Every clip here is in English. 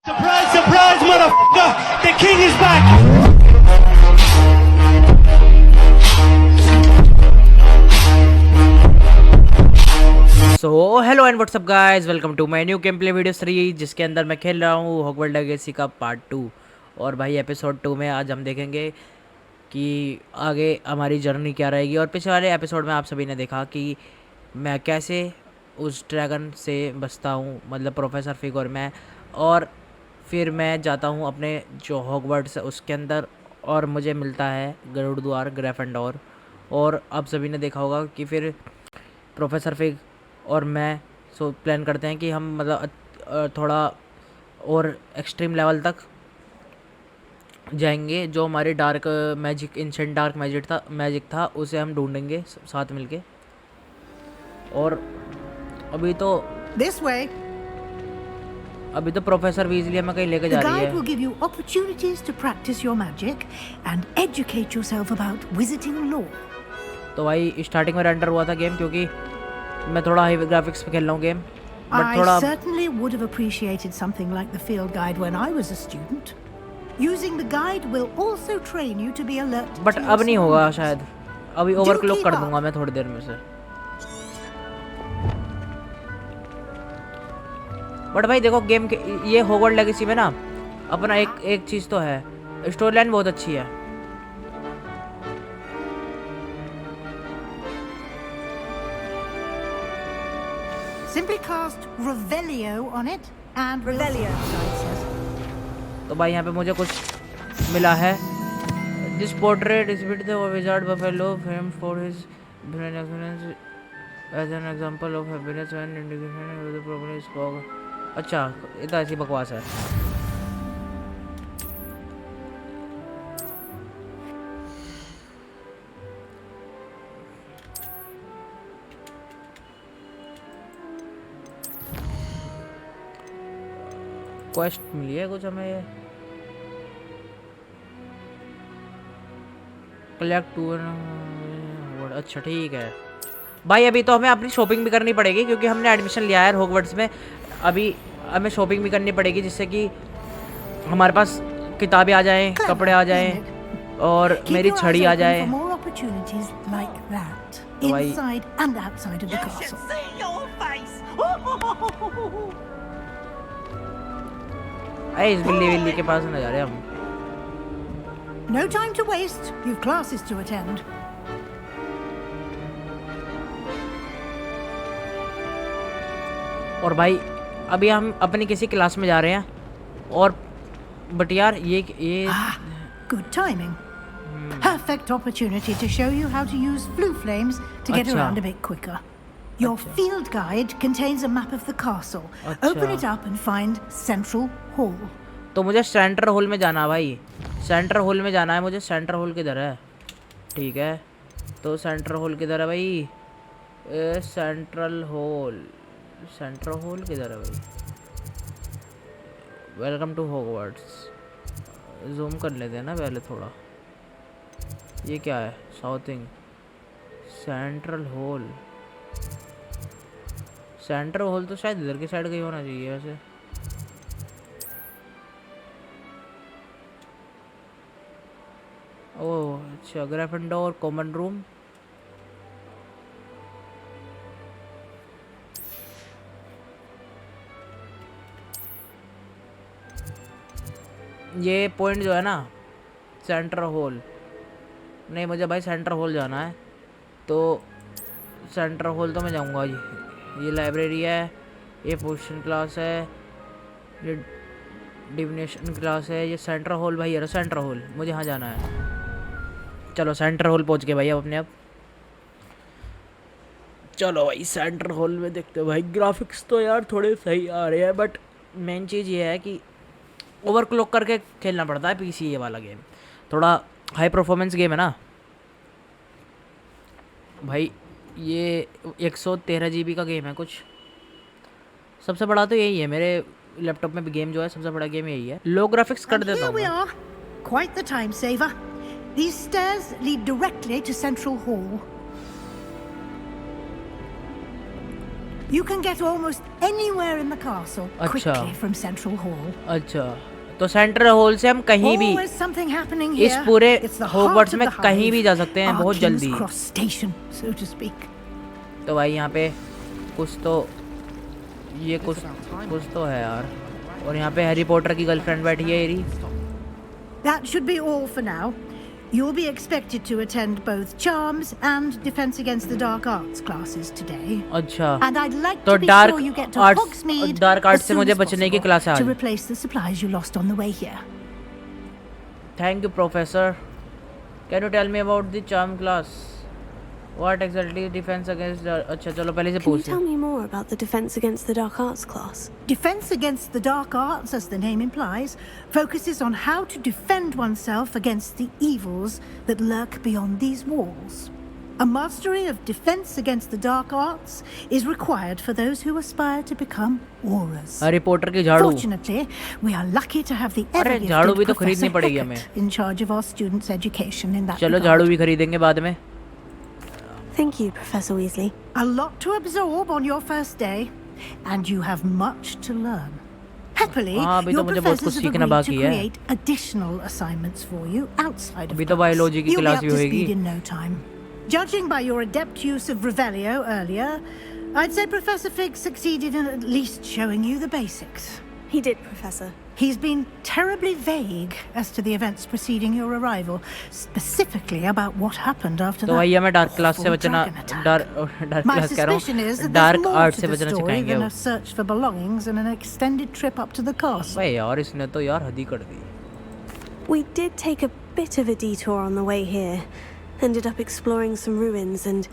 Surprise, surprise, motherfucker! The king is back! So hello and what's up guys, welcome to my new game play video series, जिसके अंदर मैं खेल रहा हूँ Hogwarts legacy का part 2। और भाई एपिसोड 2 में आज हम देखेंगे कि आगे हमारी जर्नी क्या रहेगी। और पिछले वाले एपिसोड में आप सभी ने देखा कि मैं कैसे उस ड्रैगन से बचता हूँ, मतलब प्रोफेसर फिग और मैं, और फिर मैं जाता हूँ अपने जो हॉगवर्ट्स है उसके अंदर और मुझे मिलता है गरुड़ द्वार ग्रैफेंडोर। और आप सभी ने देखा होगा कि फिर प्रोफेसर फिग और मैं प्लान करते हैं कि हम मतलब थोड़ा और एक्सट्रीम लेवल तक जाएंगे। जो हमारे डार्क मैजिक इंसेंट डार्क मैजिक था उसे हम ढूंढेंगे साथ मिलके। और अभी तो प्रोफेसर वीजली हमें कहीं लेके जा रही है। The guide will give you opportunities to practice your magic and educate yourself about wizarding lore. तो भाई स्टार्टिंग में रेंडर हुआ था गेम, क्योंकि मैं थोड़ा हाई ग्राफिक्स पे खेल रहा हूँ गेम, बट थोड़ा I certainly would have appreciated something like the field guide when I was a student. Using the guide will also train you to be alert. But अब नहीं होगा शायद, अभी ओवरक्लॉक कर दूंगा मैं थोड़ी देर में से। बट भाई देखो गेम के ये हॉगवर्ट्स लेगेसी में ना अपना एक चीज़ तो है, स्टोरी लाइन बहुत अच्छी है। Simply cast Revelio on it and Revelio. तो भाई यहाँ पे मुझे कुछ मिला है। This portrait is with the wizard buffalo fame for his brain experience as an example of happiness and indication with the problem is cog. अच्छा, ये तो ऐसी बकवास है। क्वेस्ट मिली है कुछ हमें, ये कलेक्ट टू। अच्छा ठीक है भाई, अभी तो हमें अपनी शॉपिंग भी करनी पड़ेगी क्योंकि हमने एडमिशन लिया है हॉगवर्ट्स में। अभी हमें शॉपिंग भी करनी पड़ेगी जिससे कि हमारे पास किताबें आ जाएं, कपड़े आ जाएं और मेरी छड़ी आ जाए। तो भाई इस बिल्ली के पास न जा रहे हम। No time to waste. You've classes to attend. और भाई अभी हम अपनी किसी क्लास में जा रहे हैं और बट यार ये Good timing. Perfect opportunity to show you how to use blue flames to get around a bit quicker. Your field guide contains a map of the castle. Open it up and find Central Hall. तो मुझे central hall में जाना है भाई, central hall में जाना है मुझे। सेंट्रल हॉल किधर है? ठीक है, तो सेंट्रल हॉल किधर है भाई? सेंट्रल हॉल किधर है भाई? Welcome to Hogwarts. जूम कर लेते हैं ना पहले थोड़ा। ये क्या है? साउथिंग सेंट्रल हॉल तो शायद इधर की साइड का ही होना चाहिए वैसे। ओह अच्छा, ग्रैफेंडोर कॉमन रूम। ये पॉइंट जो है ना सेंट्रल हॉल, नहीं मुझे भाई सेंट्रल हॉल जाना है, तो सेंट्रल हॉल तो मैं जाऊंगा। ये लाइब्रेरी है, ये पोशन क्लास है, ये डिविनेशन क्लास है, ये सेंट्रल हॉल भाई। यार सेंट्रल हॉल मुझे यहाँ जाना है। चलो सेंट्रल हॉल पहुँच गए भाई अब अपने आप। चलो भाई सेंट्रल हॉल में देखते हो भाई। ग्राफिक्स तो यार थोड़े सही आ रहे हैं, बट मेन चीज़ ये है कि ओवरक्लॉक करके खेलना पड़ता है पीसी ये वाला गेम। थोड़ा हाई परफॉर्मेंस गेम है ना भाई। ये 113 GB का गेम है कुछ। सबसे बड़ा तो यही है मेरे लैपटॉप में भी गेम जो है, सबसे बड़ा गेम यही है। लो ग्राफिक्स कर देता हूँ मैं। Quite the time saver. These stairs lead directly to Central Hall. You can get almost anywhere in the castle quickly from Central Hall. अच्छा, तो सेंट्रल हॉल से हम कहीं भी Always something happening इस here. पूरे It's the हॉगवर्ट्स heart में of the कहीं hive. भी जा सकते हैं बहुत Our जल्दी। King's Cross Station, so to speak. तो भाई यहाँ पे कुछ तो ये कुछ तो है यार। और यहाँ पे हैरी पॉटर की गर्लफ्रेंड बैठी है येरी। That should be all for now. You'll be expected to attend both Charms and Defense Against the Dark Arts classes today. अच्छा, And I'd like तो to be dark sure you get to arts Hogsmeade dark arts as से soon मुझे as बचने की possible class है to आज। replace the supplies you lost on the way here. Thank you professor. Can you tell me about the charm class? What exactly defence against. अच्छा चलो पहले से Can you पूछते tell हैं। me more about the Defense Against the Dark Arts class? Defense Against the Dark Arts, as the name implies, focuses on how to defend oneself against the evils that lurk beyond these walls. A mastery of Defense Against the Dark Arts is required for those who aspire to become auras. Harry Potter की झाड़ू। Fortunately, we are lucky to have the अरे झाड़ू भी ever-gifted तो खरीदनी Professor पड़ेगी हमें। Heckert in charge of our students' education in that चलो regard. झाड़ू भी खरीदेंगे बाद में। Thank you, Professor Weasley. A lot to absorb on your first day, and you have much to learn. Happily, हाँ, अभी तो your मुझे बहुत कुछ professors have सीखना agreed to बाकी है। create additional assignments for you outside of अभी तो class. बायोलॉजी की You'll be क्लास up भी to होएगी। speed in no time. Judging by your adept use of Revelio earlier, I'd say Professor Fig succeeded in at least showing you the basics. He did, Professor. He's been terribly vague as to the events preceding your arrival, specifically about what happened after तो भैया मैं dark that class से awful बचना dragon attack. Dark My class कह रहा suspicion is हूँ that dark there's more art to से the बचना story सिखाएंगे than अब। a search for belongings and an extended trip up to the castle. भाई यार इसने तो यार हद ही कर दी। We did take a bit of a detour on the way here. Ended up exploring some ruins and...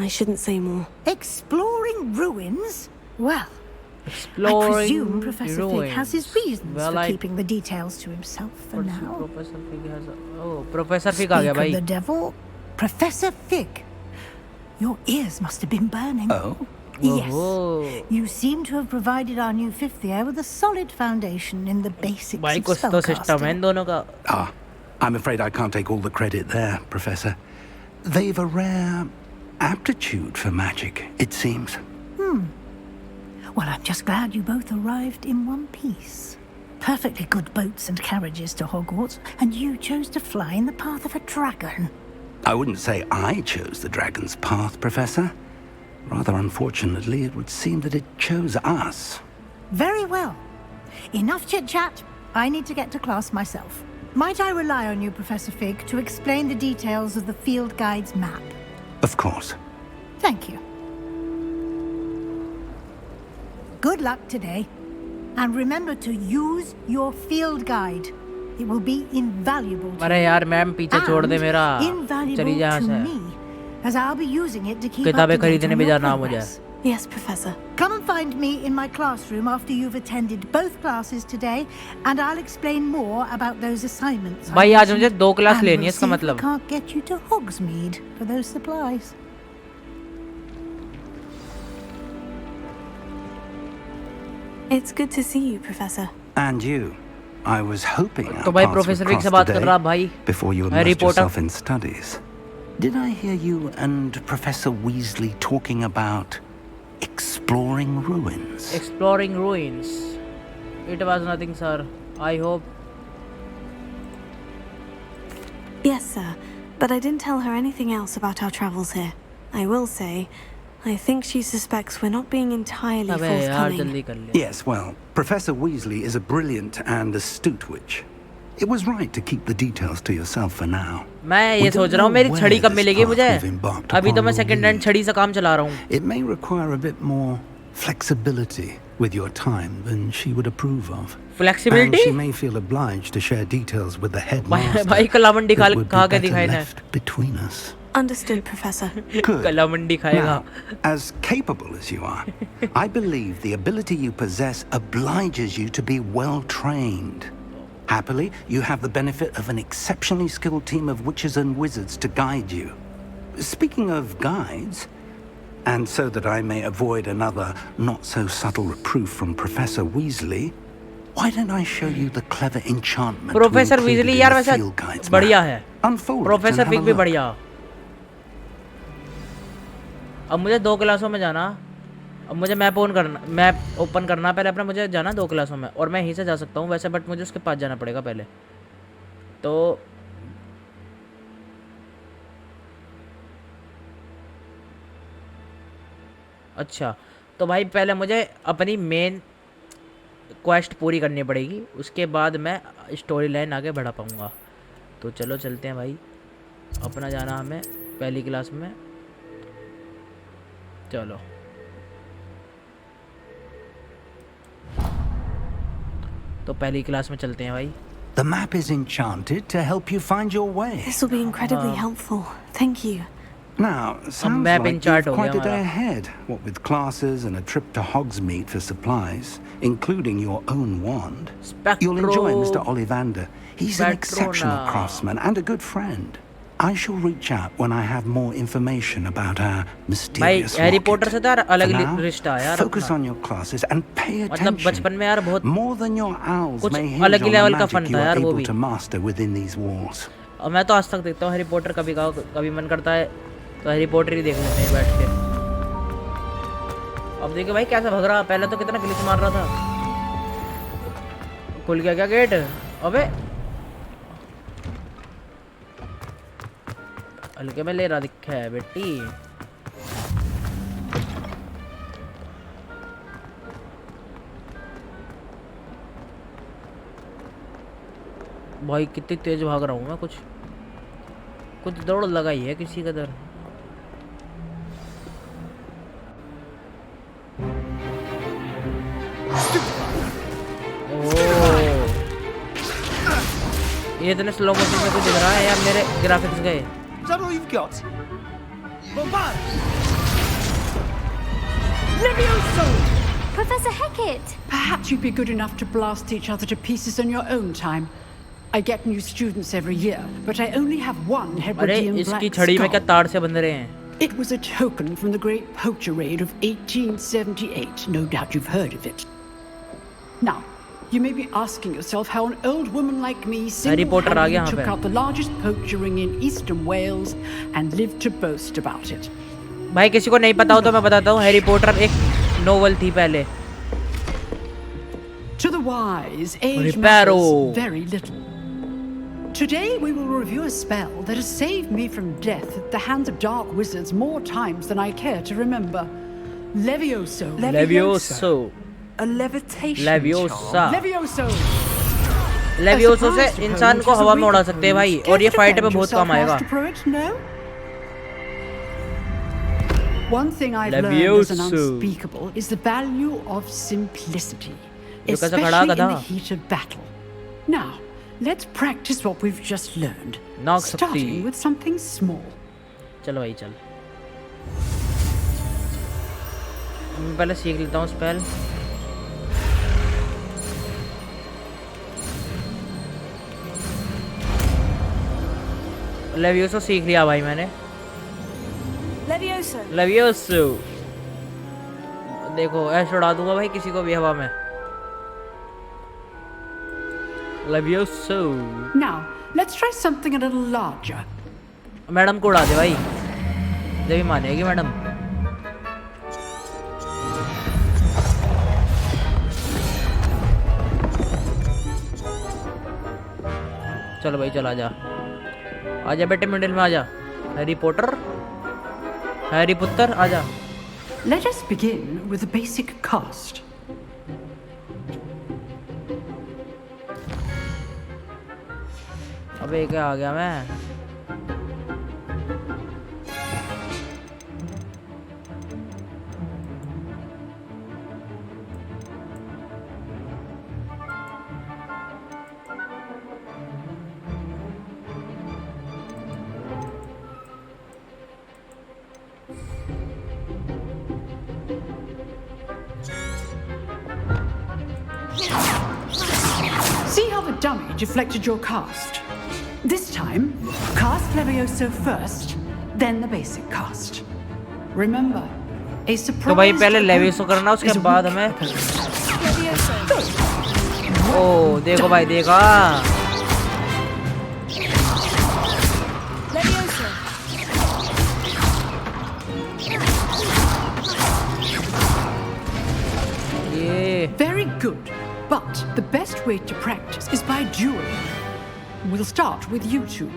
I shouldn't say more. Exploring ruins? Well, I Exploring presume Professor Fig has his ruins. reasons Well, for I- keeping the details to himself for now. Professor Fig has oh Professor Fig uh Speak गया of भाई। the devil, Professor Fig. Your ears must have been burning. Oh? Yes. ओहो। You seem to have provided our new fifth year with a solid foundation in the basics भाई of कुछ तो system है इन spellcasting. दोनों का। Ah, I'm afraid I can't take all the credit there, Professor. They've a rare aptitude for magic, it seems. Well, I'm just glad you both arrived in one piece. Perfectly good boats and carriages to Hogwarts, and you chose to fly in the path of a dragon. I wouldn't say I chose the dragon's path, Professor. Rather unfortunately, it would seem that it chose us. Very well. Enough chit-chat. I need to get to class myself. Might I rely on you, Professor Fig, to explain the details of the field guide's map? Of course. Thank you. Good luck today. And remember to use your field guide. It will be invaluable to अरे you. यार ma'am पीछे छोड़ दे And मेरा। invaluable चली जा यहाँ to से। me, as I'll be using it to keep up किताबें to date खरीदने on भी your जाना मुझे। progress. Yes, Professor. Come and find me in my classroom after you've attended both classes today, and I'll explain more about those assignments. I भाई आज मुझे mentioned, 2 class and लेनी है we'll इसका see if we मतलब। can't get you to Hogsmeade for those supplies. It's good to see you, Professor. And you. I was hoping तो our भाई paths professor would fig से cross बात कर रहा today भाई। before you Harry immersed Potter. yourself in studies. Did I hear you and Professor Weasley talking about exploring ruins? Exploring ruins. It was nothing, sir. I hope. Yes, sir. But I didn't tell her anything else about our travels here. I will say, I think she suspects we're not being entirely अबे यार forthcoming. जल्दी कर ले। Yes, well, Professor Weasley is a brilliant and astute witch. It was right to keep the details to yourself for now. मैं We ये don't सोच रहा हूँ know मेरी where छड़ी कब this मिलेगी path मुझे। we've embarked अभी तो upon मैं will सेकंड हैंड lead. छड़ी से काम चला रहा हूँ। It may require a bit more flexibility with your time than she would approve of. And Flexibility? she may feel obliged to share details with the भाई headmaster. भाई कलामंडी that would be खा के better दिखाई ना। left between us. Understood, Professor. Good. कलामंडी खाएगा। Now, as capable as you are, I believe the ability you possess obliges you to be well trained. Happily, you have the benefit of an exceptionally skilled team of witches and wizards to guide you. Speaking of guides, and so that I may avoid another not-so-subtle reproof from Professor Weasley, why don't I show you the clever enchantment professor we included Weasley in यार the वैसे field guide's बढ़िया map? है। Unfold it and professor have fig a भी look. बढ़िया। अब मुझे 2 क्लासों में जाना। अब मुझे मैप ओपन करना पहले अपना, मुझे जाना 2 क्लासों में, और मैं यहीं से जा सकता हूँ वैसे, बट मुझे उसके पास जाना पड़ेगा पहले। तो अच्छा, तो भाई पहले मुझे अपनी मेन क्वेस्ट पूरी करनी पड़ेगी, उसके बाद मैं स्टोरी लाइन आगे बढ़ा पाऊँगा। तो चलो चलते हैं भाई, अपना जाना हमें पहली क्लास में। चलो तो पहली क्लास में चलते हैं भाई। The map is enchanted to help you find your way. This will be incredibly helpful. Thank you. Now, sounds map like enchant you've ho quite gaya a day hamara. ahead, what with classes and a trip to Hogsmeade for supplies, including your own wand. You'll enjoy Mr. Ollivander. He's an exceptional Patrona. craftsman and a good friend. I shall reach out when I have more information about our भाई mysterious Harry rocket. Potter से तो यार अलग For now, रिश्ता है यार focus अपना। on your classes and pay मतलब attention. बचपन में यार बहुत More than your owls कुछ may अलग hinge he on the level का फन magic था you are यार वो able भी। to master within these walls. और मैं तो आज तक देखता हूँ हैरी पॉटर, कभी मन करता है तो हैरी पॉटर ही देख लेते हैं बैठ के। अब देखिए भाई कैसा भग रहा, पहले तो कितना ग्लिच मार रहा था। खुल गया क्या गेट? अबे हल्के में ले रहा दिखा है बेटी। भाई कितनी तेज भाग रहा हूँ मैं, कुछ दौड़ लगाई है किसी कदर। ओह, ये इतने स्लो मोशन में कुछ दिख रहा है यार, मेरे ग्राफिक्स गए। Is that all you've got? Bombard! Professor Hecat! Perhaps you'd be good enough to blast each other to pieces on your own time. I get new students every year, but I only have one अरे Hebridean इसकी black छड़ी में क्या skull. तार से बंध रहे हैं? It was a token from the great poacher raid of 1878. No doubt you've heard of it. Now, you may be asking yourself how an old woman like me Harry Potter आ गया single-handedly यहाँ took पे। out the largest poacher ring in eastern Wales and lived to boast about it. भाई किसी को नहीं पता हो तो मैं बताता हूँ, हैरी पॉटर एक नोवेल थी पहले। To the wise, age Reparo. matters very little. Today we will review a spell that has saved me from death at the hands of dark wizards more times than I care to remember. Levioso. लेवियोसो, A levitation leviosa, charm. Levioso. लेवियोसो से A surprise इंसान opponent को is a हवा में weak उड़ा सकते हैं भाई, opponent. और ये Care to फाइट में defend बहुत yourself, काम आएगा। Master Pruitt? No? One thing I've learned as an Levioso. unspeakable is the value of simplicity, ये कैसा especially खड़ा in गधा? the heat of battle. Now, let's practice what we've just learned, नाग शक्ति। starting with something small. चलो भाई चल, मैं पहले सीख लेता हूँ स्पेल। लेवियोसो सीख लिया भाई मैंने। Levioso. लेवियोसो देखो ऐसे उड़ा दूंगा भाई किसी को भी हवा में। लेवियोसो Now, let's try something a little larger. Madam को उड़ा दे भाई, जब मानेगी मैडम। चलो भाई चल आजा, आजा बेटे मिडिल में आजा। हैरी पॉटर, हैरी पुत्र आजा। Let us begin with the basic cast. अबे क्या आ गया मैं? See how the dummy deflected your cast? This time, cast Levioso first, then the basic cast. Remember, a surprise. तो भाई पहले लेवियोसो करना, उसके बाद हमें। ओ देखो भाई, देखा Levioso. Very good. But the best way to practice is by dueling. We'll start with you two.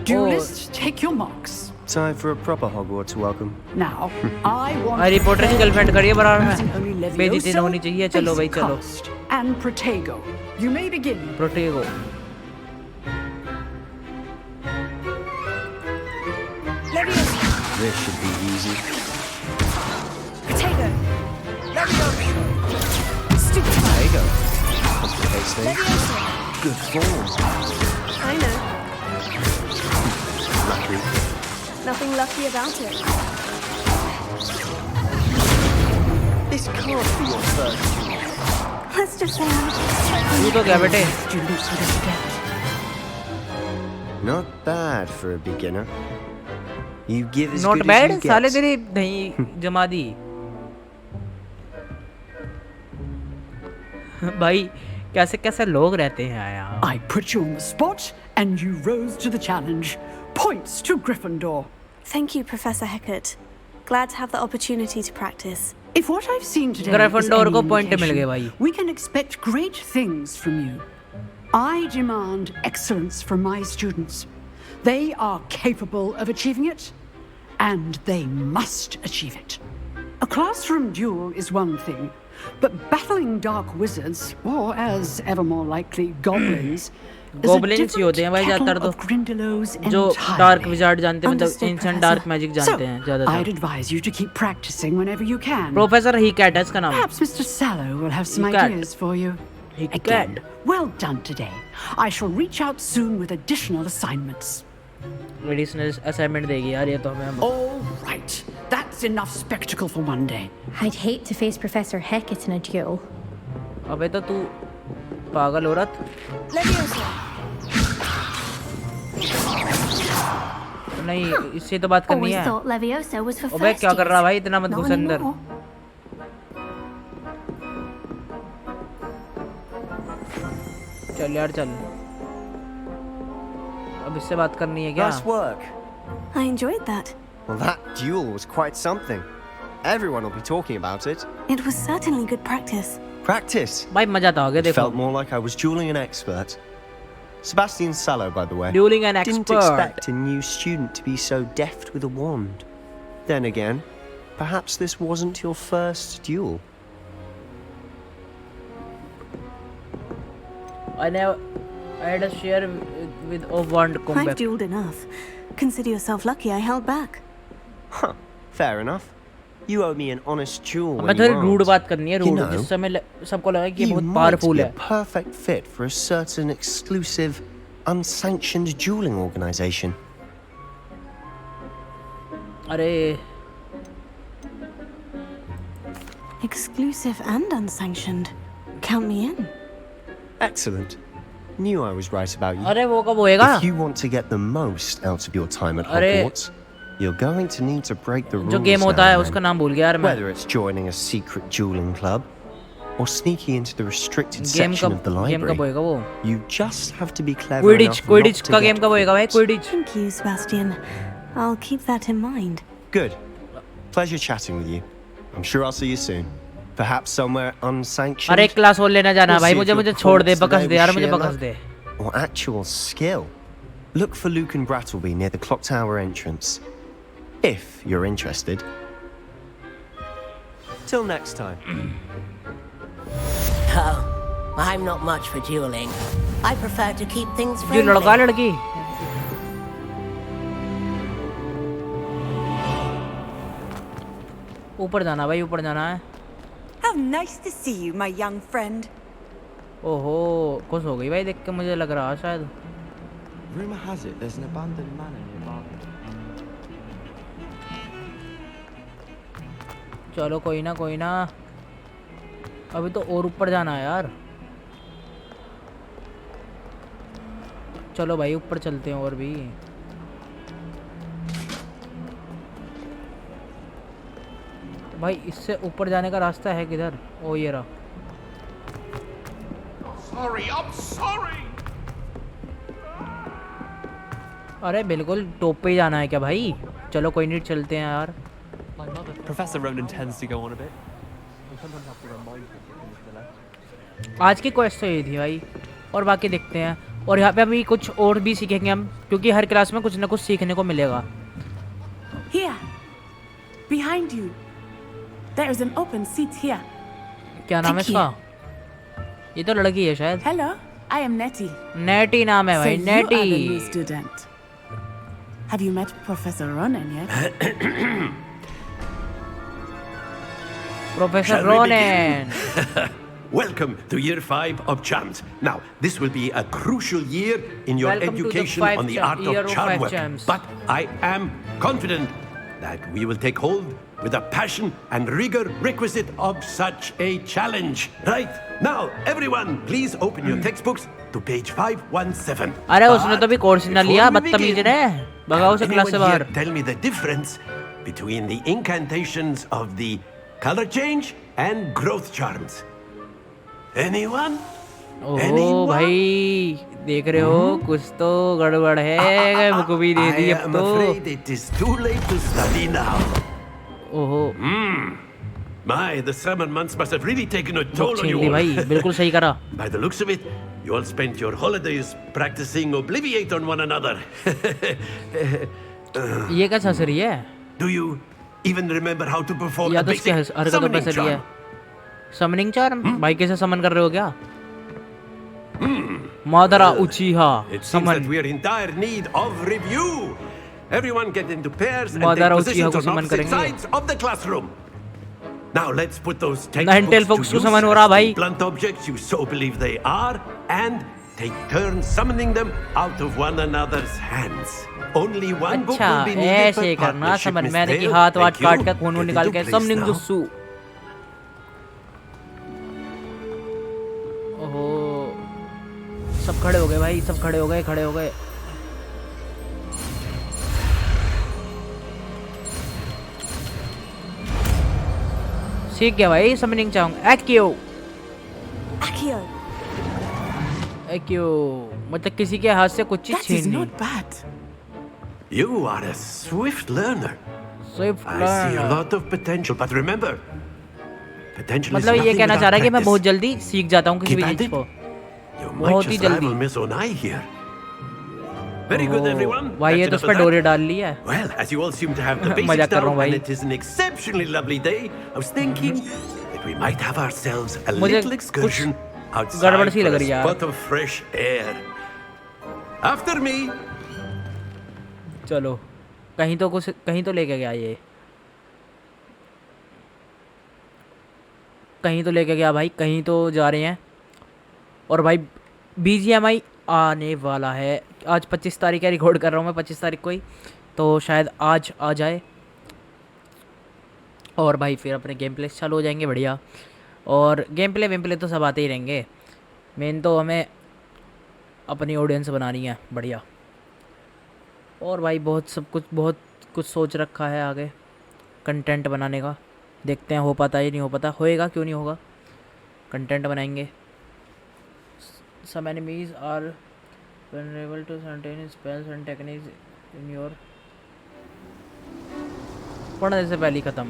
Duelists, take your marks. Time for a proper Hogwarts welcome. Now, I want Harry Potter की girlfriend खड़ी है बराबर using only में बेइज्जती Levioso, होनी चाहिए चलो भाई चलो Cast, and Protego. You may begin. प्रोटेगो This should be easy. Potato. There you go. That's the case thing. Good form. I know. Lucky. Nothing lucky about it. This can't be your first duel. Let's just say I'm तू तो क्या बेटे Students would forget. Not bad for a beginner. You give as not good as bad you साले get. तेरी नहीं जमा दी भाई कैसे कैसे लोग रहते हैं यहाँ I put you on the spot, and you rose to the challenge. Points to Gryffindor. Thank you, Professor Hecat. Glad to have the opportunity to practice. If what I've seen today Gryffindor is को any point मिल गए indication, भाई we can expect great things from you. I demand excellence from my students. They are capable of achieving it, and they must achieve it. A classroom duel is one thing, but battling dark wizards, or as ever more likely, goblins, is a Goblins ही होते हैं भाई different ज़्यादातर kettle of Grindylows जो entirely. Dark wizard जानते हैं मतलब Understood, इंसान Professor. Dark magic जानते हैं So, I'd ज़्यादातर advise you to keep practicing whenever you can. Professor Hecat है इसका नाम Perhaps Mr. Sallow will have some He can't. ideas for you. He Again, can't. well done today. I shall reach out soon with additional assignments. Additional assignment देगी यार ये तो हमें All right, that's enough spectacle for one day. I'd hate to face Professor Hecat in a duel. अबे तो तू पागल औरत नहीं इससे तो बात करनी Always है thought Leviosa was for अबे first क्या कर रहा years. भाई इतना मत Not घुस अंदर anymore. चल यार चल अब इससे बात करनी है क्या Nice work. I enjoyed that. Well, that duel was quite something. Everyone will be talking about it. It was certainly good practice. Practice. भाई मजा तो आ गया It देखो felt more like I was dueling an expert. Sebastian Sallow, by the way. Duelling an Didn't expert expect a new student to be so deft with a wand. Then again, perhaps this wasn't your first duel. I had a share with of wand I've combat dueled enough. Consider yourself lucky I held back. Huh. Fair enough. You owe me an honest duel मैं when थोड़ी you rude asked. बात करनी है You rude know, जिस समय सबको लगा कि ये You बहुत might पावरफुल be a है perfect fit for a certain exclusive, unsanctioned dueling organization. अरे Exclusive and unsanctioned. Count me in. Excellent. Knew I was right about you. अरे वो कब होएगा If you want to get the most out of your time at अरे Hogwarts, you're going to need to break the rules जो game now होता है and उसका then. नाम भूल गया यार मैं Whether it's joining a secret dueling club or sneaking into the restricted game section of the कब library, होएगा वो you just have to be clever Quidditch enough Quidditch not to का get गेम कब होएगा भाई caught. Quidditch Thank you, Sebastian. I'll keep that in mind. Good. Pleasure chatting with you. I'm sure I'll see you soon. Perhaps somewhere unsanctioned. अरे एक class और लेना जाना We'll भाई see if मुझे your मुझे छोड़ दे performance बकस today दे यार was मुझे sheer box luck they or actual skill. Look for Luke and Brattleby near the clock tower entrance. If you're interested. Till next time. Oh, I'm not much for dueling. I prefer to keep things जो friendly. लड़का लड़की ऊपर जाना भाई ऊपर जाना है How nice to see you, my young friend. ओहो खुश हो गई भाई देख के मुझे लग रहा शायद Rumor has it there's an abandoned manor nearby. चलो कोई ना अभी तो और ऊपर जाना है यार चलो भाई ऊपर चलते हैं और भी भाई इससे ऊपर जाने का रास्ता है किधर ओ ये रहा I'm sorry. अरे बिल्कुल टॉप पे ही जाना है क्या भाई चलो कोई नहीं चलते हैं यार Professor Ronan tends to go on a bit. आज की क्वेस्ट तो यही थी भाई, और बाकी देखते हैं। और यहाँ पे अभी कुछ और भी सीखेंगे हम, क्योंकि हर क्लास में कुछ ना कुछ सीखने को मिलेगा। Here, behind you, there is an open seat here. क्या नाम है इसका? ये तो लड़की है शायद। Hello, I am Nettie. नेटी नाम है भाई, So you are the new Neti. student. Have you met Professor Ronan yet? Professor Shall we Ronan. Welcome to Year 5 of Charms. Now, this will be a crucial year in your Welcome to the education five on the cha- art year of of charm five work. charms. But I am confident that we will take hold with the passion and rigor requisite of such a challenge. Right? Now, everyone, please open your textbooks to page 517. अरे उसने तो भी course ना Before लिया, we बदतमीज begin, ने। भगाओ उसे क्लास से anyone बाहर। here tell me the difference between the incantations of the color change and growth charms? Anyone? ओह भाई, देख रहे हो कुछ तो गड़बड़ है। मुझको भी दे दी I अब am तो। afraid it is too late to study now. ओहो। My, the summer months must have really taken a toll on छीन you ली all. भाई, बिल्कुल सही करा। By the looks of it, you all spent your holidays practicing Obliviate on one another. ये क्या हंस रही है? Do you even remember how to perform या a तो उसके basic हरकतों पे summoning हंस रही है। charm? Summoning charm? भाई कैसे समन कर रहे हो क्या? मादरा उचीहा It seems that summon. we are in dire need of review. Everyone get into pairs and मादरा take उचीहा positions को on समन opposite करेंगे। sides of the classroom. Now let's put those Ninetale textbooks Fox to को use समन हो रहा as the भाई। blunt objects you so believe they are, and take turns summoning them out of one another's hands. Only one book अच्छा, will be needed ऐसे per करना partnership, समन। Miss मैंने कि Dale. हाथ वाट Thank you. काट कर खून Get निकाल into के place समनिंग now. जुस्सू। ओहो, सब खड़े हो गए भाई, सब खड़े हो गए, खड़े हो गए। सीख गया भाई समनिंग चाहूँ। APKO APKO. APKO मतलब किसी के हाथ से कुछ चीज That is छीननी। not bad. You are a swift learner. Swift I see a learner। lot of potential, but remember, potential is मतलब ये nothing कहना चाह रहा है कि मैं without बहुत practice. जल्दी सीख जाता हूँ किसी Keep भी at चीज it. को। You might बहुत ही just जल्दी। rival Miss Onai here. Very good, everyone. भाई ये That's तो उस enough पर of that. डोरे डाल ली है। Well, as you all seem to have the मजाक basics कर रहा हूँ down, and भाई। it is an exceptionally lovely day, I was thinking that we might have ourselves a मुझे little excursion outside गड़बड़ सी for लग a रही है यार। spot of fresh air. After me. चलो, कहीं तो कुछ, कहीं तो लेके गया ये, कहीं तो लेके गया भाई, कहीं तो जा रहे हैं। और भाई BGMI आने वाला है। आज 25 तारीख है, रिकॉर्ड कर रहा हूँ मैं 25 तारीख को ही, तो शायद आज आ जाए। और भाई फिर अपने गेम प्ले चालू हो जाएंगे बढ़िया। और गेम प्ले तो सब आते ही रहेंगे, मेन तो हमें अपनी ऑडियंस बनानी है बढ़िया। और भाई बहुत कुछ सोच रखा है आगे कंटेंट बनाने का। देखते हैं हो पाता है नहीं हो पाता। होएगा, क्यों नहीं होगा, कंटेंट बनाएंगे। Some enemies are vulnerable to certain spells and techniques in your पढ़ने से पहले खत्म।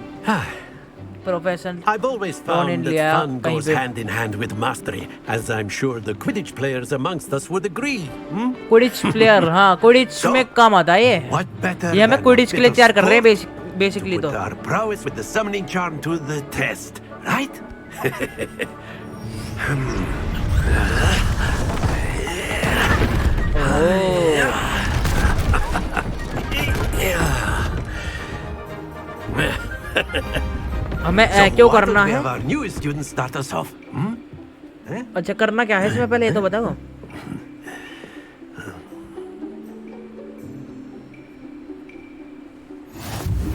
Profession I've always found that fun goes hand in hand with mastery, as I'm sure the Quidditch players amongst us would agree. Quidditch player, हाँ Quidditch में काम आता है ये। ये हमें क्विडिच के लिए तैयार कर रहे हैं बेसिकली तो। Our prowess with the summoning charm to the test, right? हमें क्यों करना है? Our newest students start us off. अच्छा करना क्या है इसमें, पहले ये तो बताओ।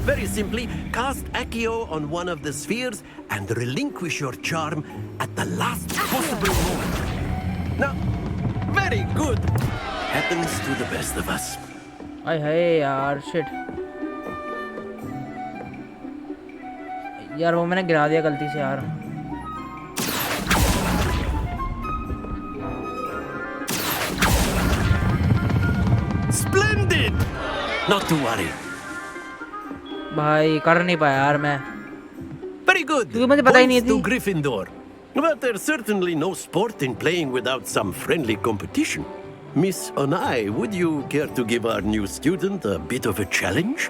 Very simply, cast APKO on one of the spheres and relinquish your charm at the last possible moment. Now, very good. Happens to the best of us. आय हाय यार, शिट यार, वो मैंने गिरा दिया गलती से यार। Splendid. Not to worry. भाई कर नहीं पाया यार मैं। Very good. क्योंकि मुझे पता ही नहीं Points to थी। Gryffindor. But there's certainly no sport in playing without some friendly competition. Miss Onai, would you care to give our new student a bit of a challenge?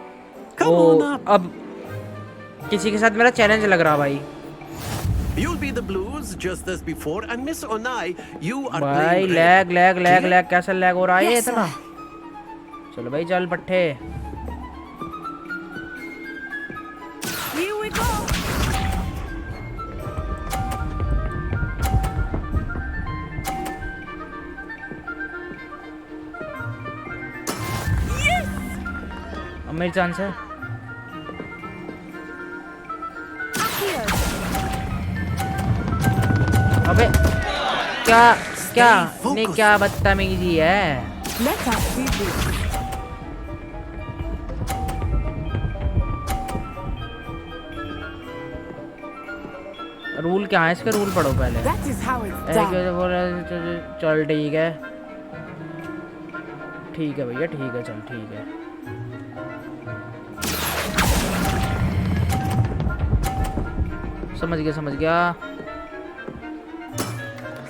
Come on up. अब किसी के साथ मेरा challenge लग रहा भाई। You'll be the Blues just as before, and Miss Onai, you are भाई playing red. Lag कैसा लैग हो रहा है ये Yes, इतना? चलो भाई चल पट्टे। Here we go. अब मेरी चांस है। अबे क्या क्या नहीं क्या बदतमीजी है। Let us see this. Rule क्या है इसके? रूल पढ़ो पहले। That is how it's done. चल ठीक है भैया, ठीक है, चल ठीक है। समझ गया।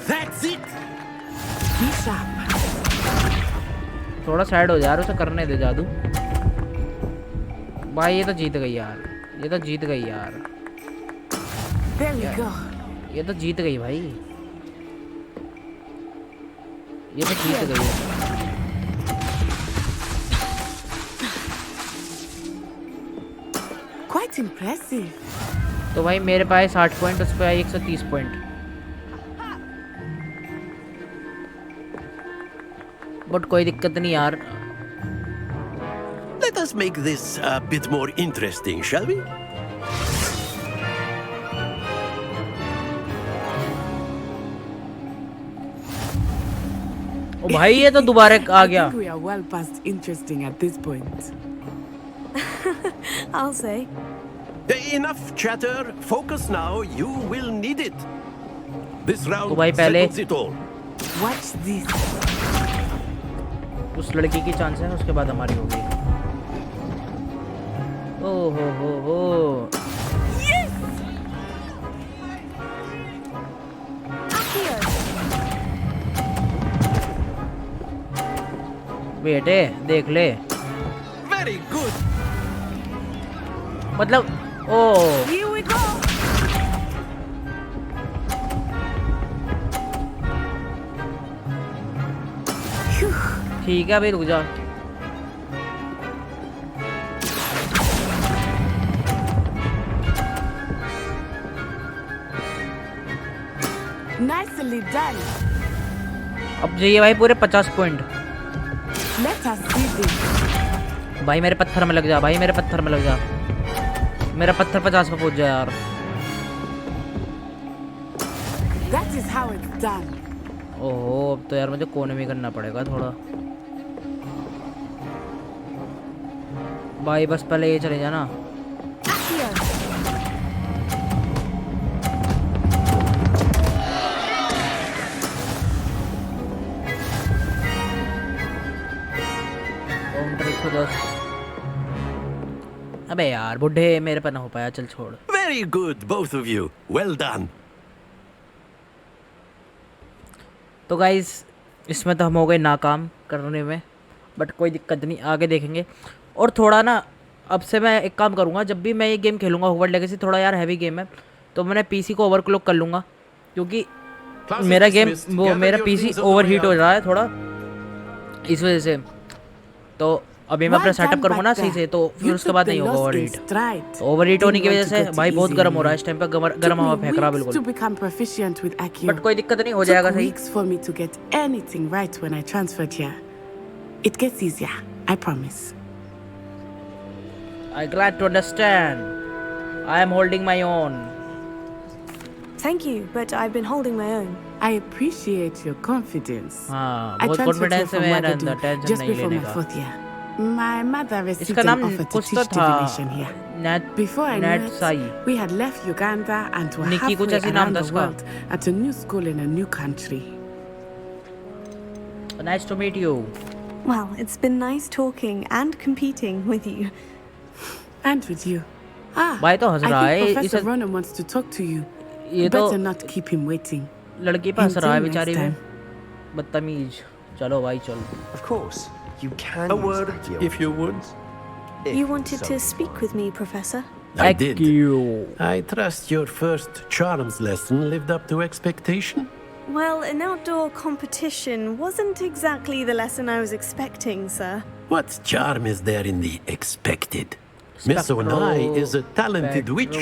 That's it. Be sharp. थोड़ा साइड हो जा यार, उसे करने दे जादू। भाई ये तो जीत गई यार। There we go. ये तो जीत गई भाई। ये तो जीत गई। Quite impressive. तो भाई मेरे पास 60 पॉइंट, उस पे 130 पॉइंट। बट कोई दिक्कत नहीं यार। Let us make this a bit more interesting, shall we? ओ भाई ये तो दोबारा आ गया। I think we are well past interesting at this point. I'll say. Enough chatter. Focus now. You will need it. This round तो भाई पहले settles it all. Watch this. उस लड़की की चांस है, उसके बाद हमारी होगी। ओ हो। बेटे देख ले। Very good. मतलब ओ Here we go. ठीक है भाई, रुक जा। Nicely done. अब जाइए भाई पूरे 50 point. Let us see this. भाई मेरे पत्थर में लग जा, मेरा पत्थर 50 पे पहुंच जा यार। That is how it's done. ओहो अब तो यार मुझे कोने में करना पड़ेगा थोड़ा। भाई बस पहले ये चले जाना। अबे यार बुढ़े, मेरे पर ना हो पाया, चल छोड़। Very good, both of you. Well done. तो गाइस इसमें तो हम हो गए नाकाम करने में, बट कोई दिक्कत नहीं, आगे देखेंगे। और थोड़ा ना अब से मैं एक काम करूँगा, जब भी मैं ये गेम खेलूँगा हॉगवर्ट्स लेगेसी, थोड़ा यार हैवी गेम है, तो मैंने पीसी को ओवरक्लॉक कर लूँगा, क्योंकि मेरा गेम मेरा पीसी ओवरहीट हो रहा है थोड़ा, इस वजह से। तो अभी मैं अपना सेटअप करूँगा ना सही से, तो फिर उसके बाद नहीं होगा ओवरहीट। ओवरहीट होने की वजह से भाई बहुत गर्म हो रहा है इस टाइम पे, गर्म हवा फेंक रहा बिल्कुल। बट कोई दिक्कत नहीं, हो जाएगा सही। For me to get anything right when I transferred here. It gets easier, I promise. I glad to understand. I am holding my own. Thank you, but I've been holding my own. I appreciate your confidence. हाँ, I बहुत transferred here confidence है from मेरे Wagadu अंदर, tension just नहीं before लेने my का। 4th year. My mother received इसका an नाम offer to कुछ तो teach था, divination here. Before I knew it, we had left Uganda and were Nikki कुछ halfway ऐसी नाम around था the उसका। world at a new school in a new country. Nice to meet you. Well, it's been nice talking and competing with you. And with you. भाई तो हंस I रहा है think Professor इसे Ronan wants to talk to you. ये तो Better not keep him waiting. लड़की पे हंस रहा है Until next बेचारी में time. बदतमीज चलो भाई चलो Of course, you can A use word, APKO. if you would. You wanted to speak with me, Professor? I did. THANKYOU. I trust your first charms lesson lived up to expectation. Well, an outdoor competition wasn't exactly the lesson I was expecting, sir. What charm is there in the expected? Miss Onai is a talented witch.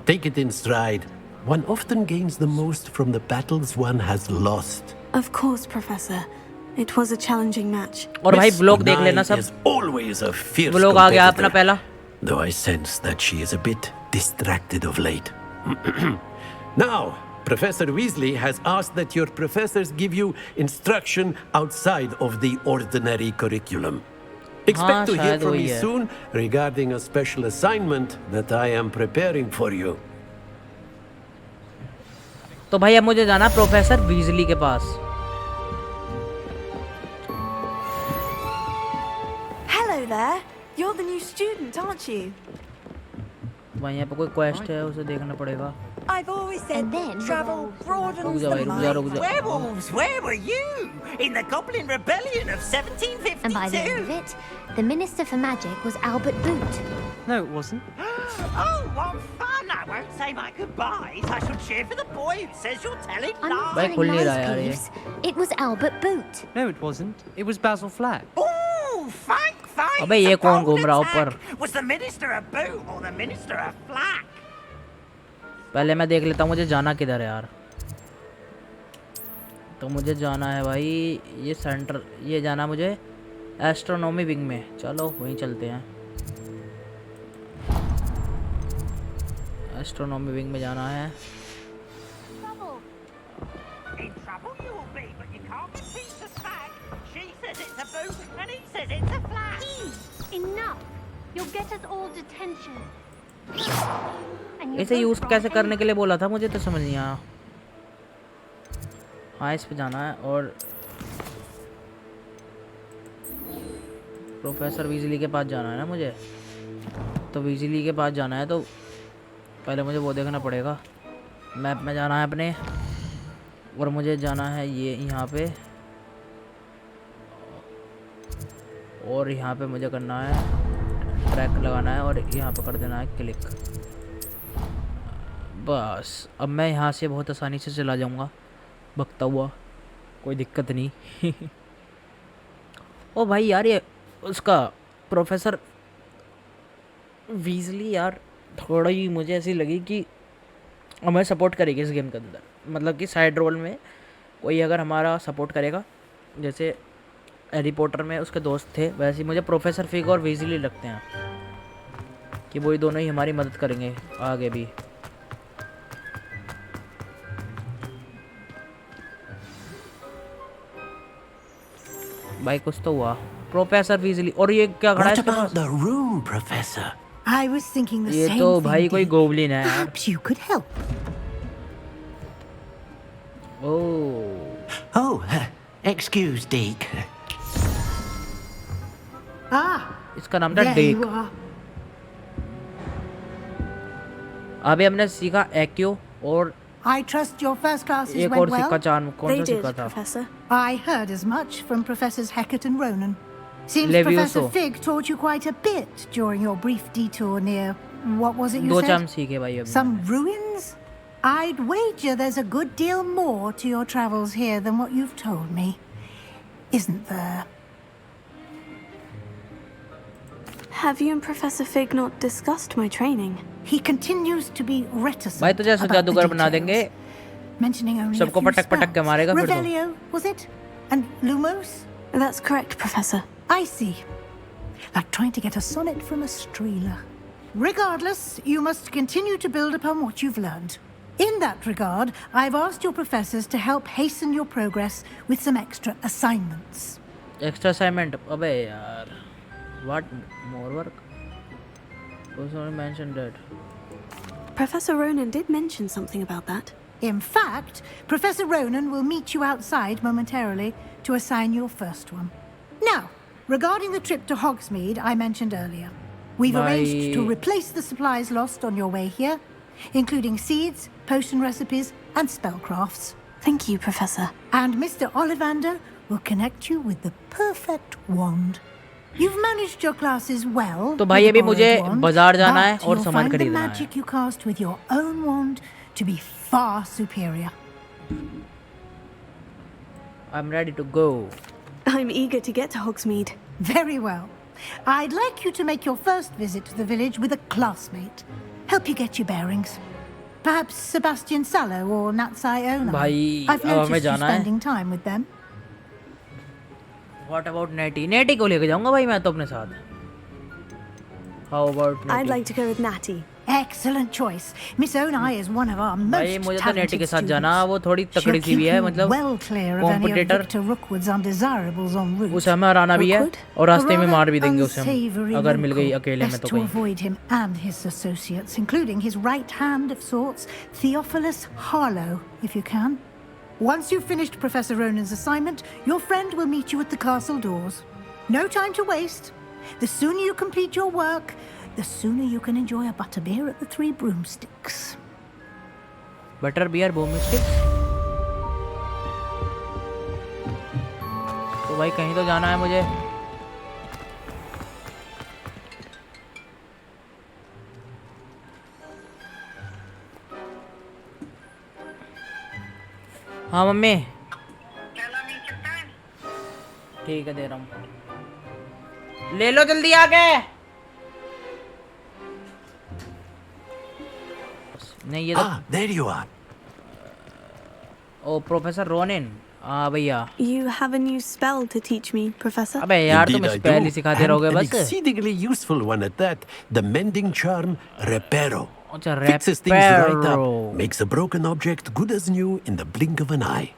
Take it in stride. One often gains the most from the battles one has lost. Of course, Professor. It was a challenging match. और भाई Miss blog देख Onai लेना सब is always a fierce blog आ गया अपना competitor, पहला though I sense that she is a bit distracted of late. Now, Professor Weasley has asked that your professors give you instruction outside of the ordinary curriculum. Expect to hear शायद from वही me है। soon regarding a special assignment that I am preparing for you. तो भाई अब मुझे जाना professor Weasley के पास Hello there. You're the new student, aren't you? भाई यहाँ पे कोई क्वेस्ट है उसे देखना पड़ेगा I've always said travel रुक broadens जा the भाई रुक जा mind. Werewolves, where were you? In the Goblin Rebellion of 1752? And by the end of it, the Minister for Magic was Albert Boot. No, it wasn't. Oh, what fun! I won't say my goodbyes. I shall cheer for the boy who says you're telling I'm not lies. भाई खुल telling नहीं रहा यार ये lies, Peeves. It was Albert Boot. No, it wasn't. It was Basil Flack. Oh, fine. अबे ये The कौन घूम bold रहा ऊपर attack. Was the Minister a boot or the Minister a flack? पहले मैं देख लेता हूँ मुझे जाना किधर है यार तो मुझे जाना है भाई ये सेंटर ये जाना मुझे एस्ट्रोनॉमी विंग में चलो वहीं चलते हैं एस्ट्रोनॉमी विंग में जाना है In trouble you will be, but you can't defeat the flag. She says it's a boot and he says it's a flag. Enough! You'll get us all detention. इसे use कैसे करने के लिए बोला था मुझे तो समझ नहीं आया हाँ इस पे जाना है और प्रोफेसर वीजली के पास जाना है ना मुझे तो वीजली के पास जाना है तो पहले मुझे वो देखना पड़ेगा मैप में जाना है अपने और मुझे जाना है ये यहाँ पे और यहाँ पे मुझे करना है ट्रैक लगाना है और यहाँ पे कर देना है क्लिक बस अब मैं यहाँ से बहुत आसानी से चला जाऊँगा भगता हुआ कोई दिक्कत नहीं ओ भाई यार ये उसका प्रोफेसर वीजली यार थोड़ा ही मुझे ऐसी लगी कि हमें सपोर्ट करेगी इस गेम के अंदर मतलब कि साइड रोल में कोई अगर हमारा सपोर्ट करेगा जैसे हैरी पॉटर में उसके दोस्त थे वैसे ही मुझे प्रोफेसर फिग और वीजली लगते हैं कि वही दोनों ही हमारी मदद करेंगे आगे भी भाई कुछ तो हुआ प्रोफेसर वीजली और ये क्या खड़ा है What इसके about pass the room, Professor? I was thinking the ये same तो thing. भाई कोई Dick. गोबलिन है यार Perhaps you could help. Oh Excuse, Deke. Ah, इसका नाम था there डेक you are. अभी हमने सीखा एक्यो और I trust your first classes एक went और well. सीखा चार्म कौन They सा did, सीखा था Professor. I heard as much from Professors Hecat and Ronan. Seems Levioso. Professor Fig taught you quite a bit during your brief detour near, what was it you दो said? Charm सीखे भाई अभी Some ruins? I'd wager there's a good deal more to your travels here than what you've told me. Isn't there? Have you and Professor Fig not discussed my training? He continues to be reticent भाई तुझे ऐसा about the जादूगर बना details, देंगे mentioning only a सबको few पटक पटक के spells. मारेगा फिर तो Revelio, was it? And Lumos? That's correct, Professor. I see. Like trying to get a sonnet from a streeler. Regardless, you must continue to build upon what you've learned. In that regard, I've asked your professors to help hasten your progress with some extra assignments. Extra assignment अबे यार what more work also mentioned that Professor Ronan did mention something about that. In fact, Professor Ronan will meet you outside momentarily to assign your first one. Now, regarding the trip to Hogsmeade I mentioned earlier, We've arranged to replace the supplies lost on your way here, including seeds, potion recipes, and spellcrafts. Thank you, Professor. And Mr. Ollivander will connect you with the perfect wand. You've managed your classes well. तो भाई अभी मुझे बाजार जाना है और सामान खरीदना है. खरीदना है. Magic you cast with your own wand to be far superior. I'm ready to go. I'm eager to get to Hogsmeade. Very well. I'd like you to make your first visit to the village with a classmate. Help you get your bearings. Perhaps Sebastian Sallow or Natsai Ona. भाई I've अब हमें noticed you जाना है. spending time with them. What about Nettie? Nettie को लेके जाऊंगा भाई मैं तो अपने साथ. How about Nettie? I'd like to go with Natty. Excellent choice. Miss Onai is one of our most भाई मुझे तो नेटी के talented साथ जाना. students. वो थोड़ी तकड़ी सी भी है मतलब Well clear of any of competitor. Victor Rookwood's undesirables en route. उसे हमें हराना भी है और रास्ते में मार भी देंगे उसे हम Unsavory अगर मिल गई local. अकेले में Best तो to कहीं. avoid him and his associates, including his right hand of sorts, Theophilus Harlow, if you can. Once you've finished Professor Ronan's assignment, your friend will meet you at the castle doors. No time to waste. The sooner you complete your work, the sooner you can enjoy a butterbeer at the Three Broomsticks. Butter beer broomstick. तो भाई कहीं तो जाना है मुझे. हाँ mummy. ठीक है दे रहा हूँ. ले लो जल्दी आके. नहीं ये तो. There you are. Oh professor Ronen. हाँ भैया. You have a new spell to teach me, Professor. अबे यार तुम Indeed I स्पेल do, ही सिखाते and रहोगे an बस. exceedingly useful one at that. The mending charm Reparo. अच्छा Fixes things right Reparo. up. Makes a broken object good as new in the blink of an eye.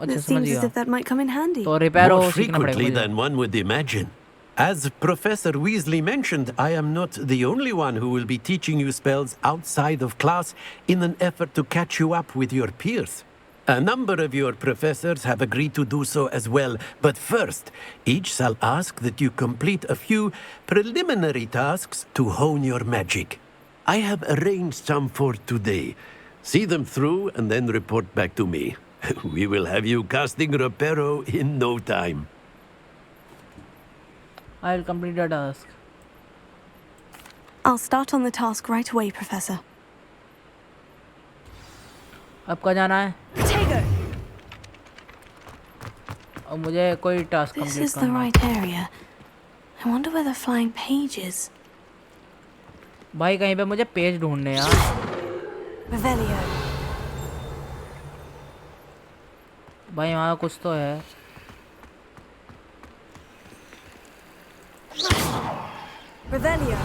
It seems as if that might come in handy. तो Reparo More सीखना पड़ेगा frequently मुझे. than one would imagine. As Professor Weasley mentioned, I am not the only one who will be teaching you spells outside of class in an effort to catch you up with your peers. A number of your professors have agreed to do so as well, but first, each shall ask that you complete a few preliminary tasks to hone your magic. I have arranged some for today. See them through and then report back to me. We will have you casting Reparo in no time. I'll complete the task. I'll start on the task right away, Professor. अब कहाँ जाना है? और मुझे कोई task This complete is the करना है. right area. I wonder where the flying page is. भाई कहीं पे मुझे पेज ढूंढने यार. Revelio. भाई वहाँ कुछ तो है. Revelio.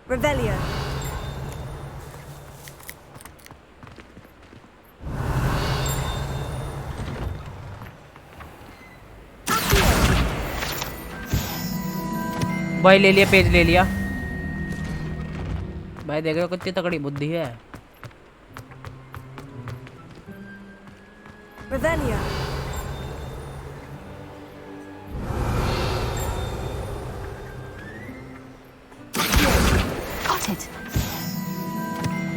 Revelio. भाई ले लिया पेज ले लिया. भाई देख रहे हो कितनी तगड़ी बुद्धि है. Revelio. Got it.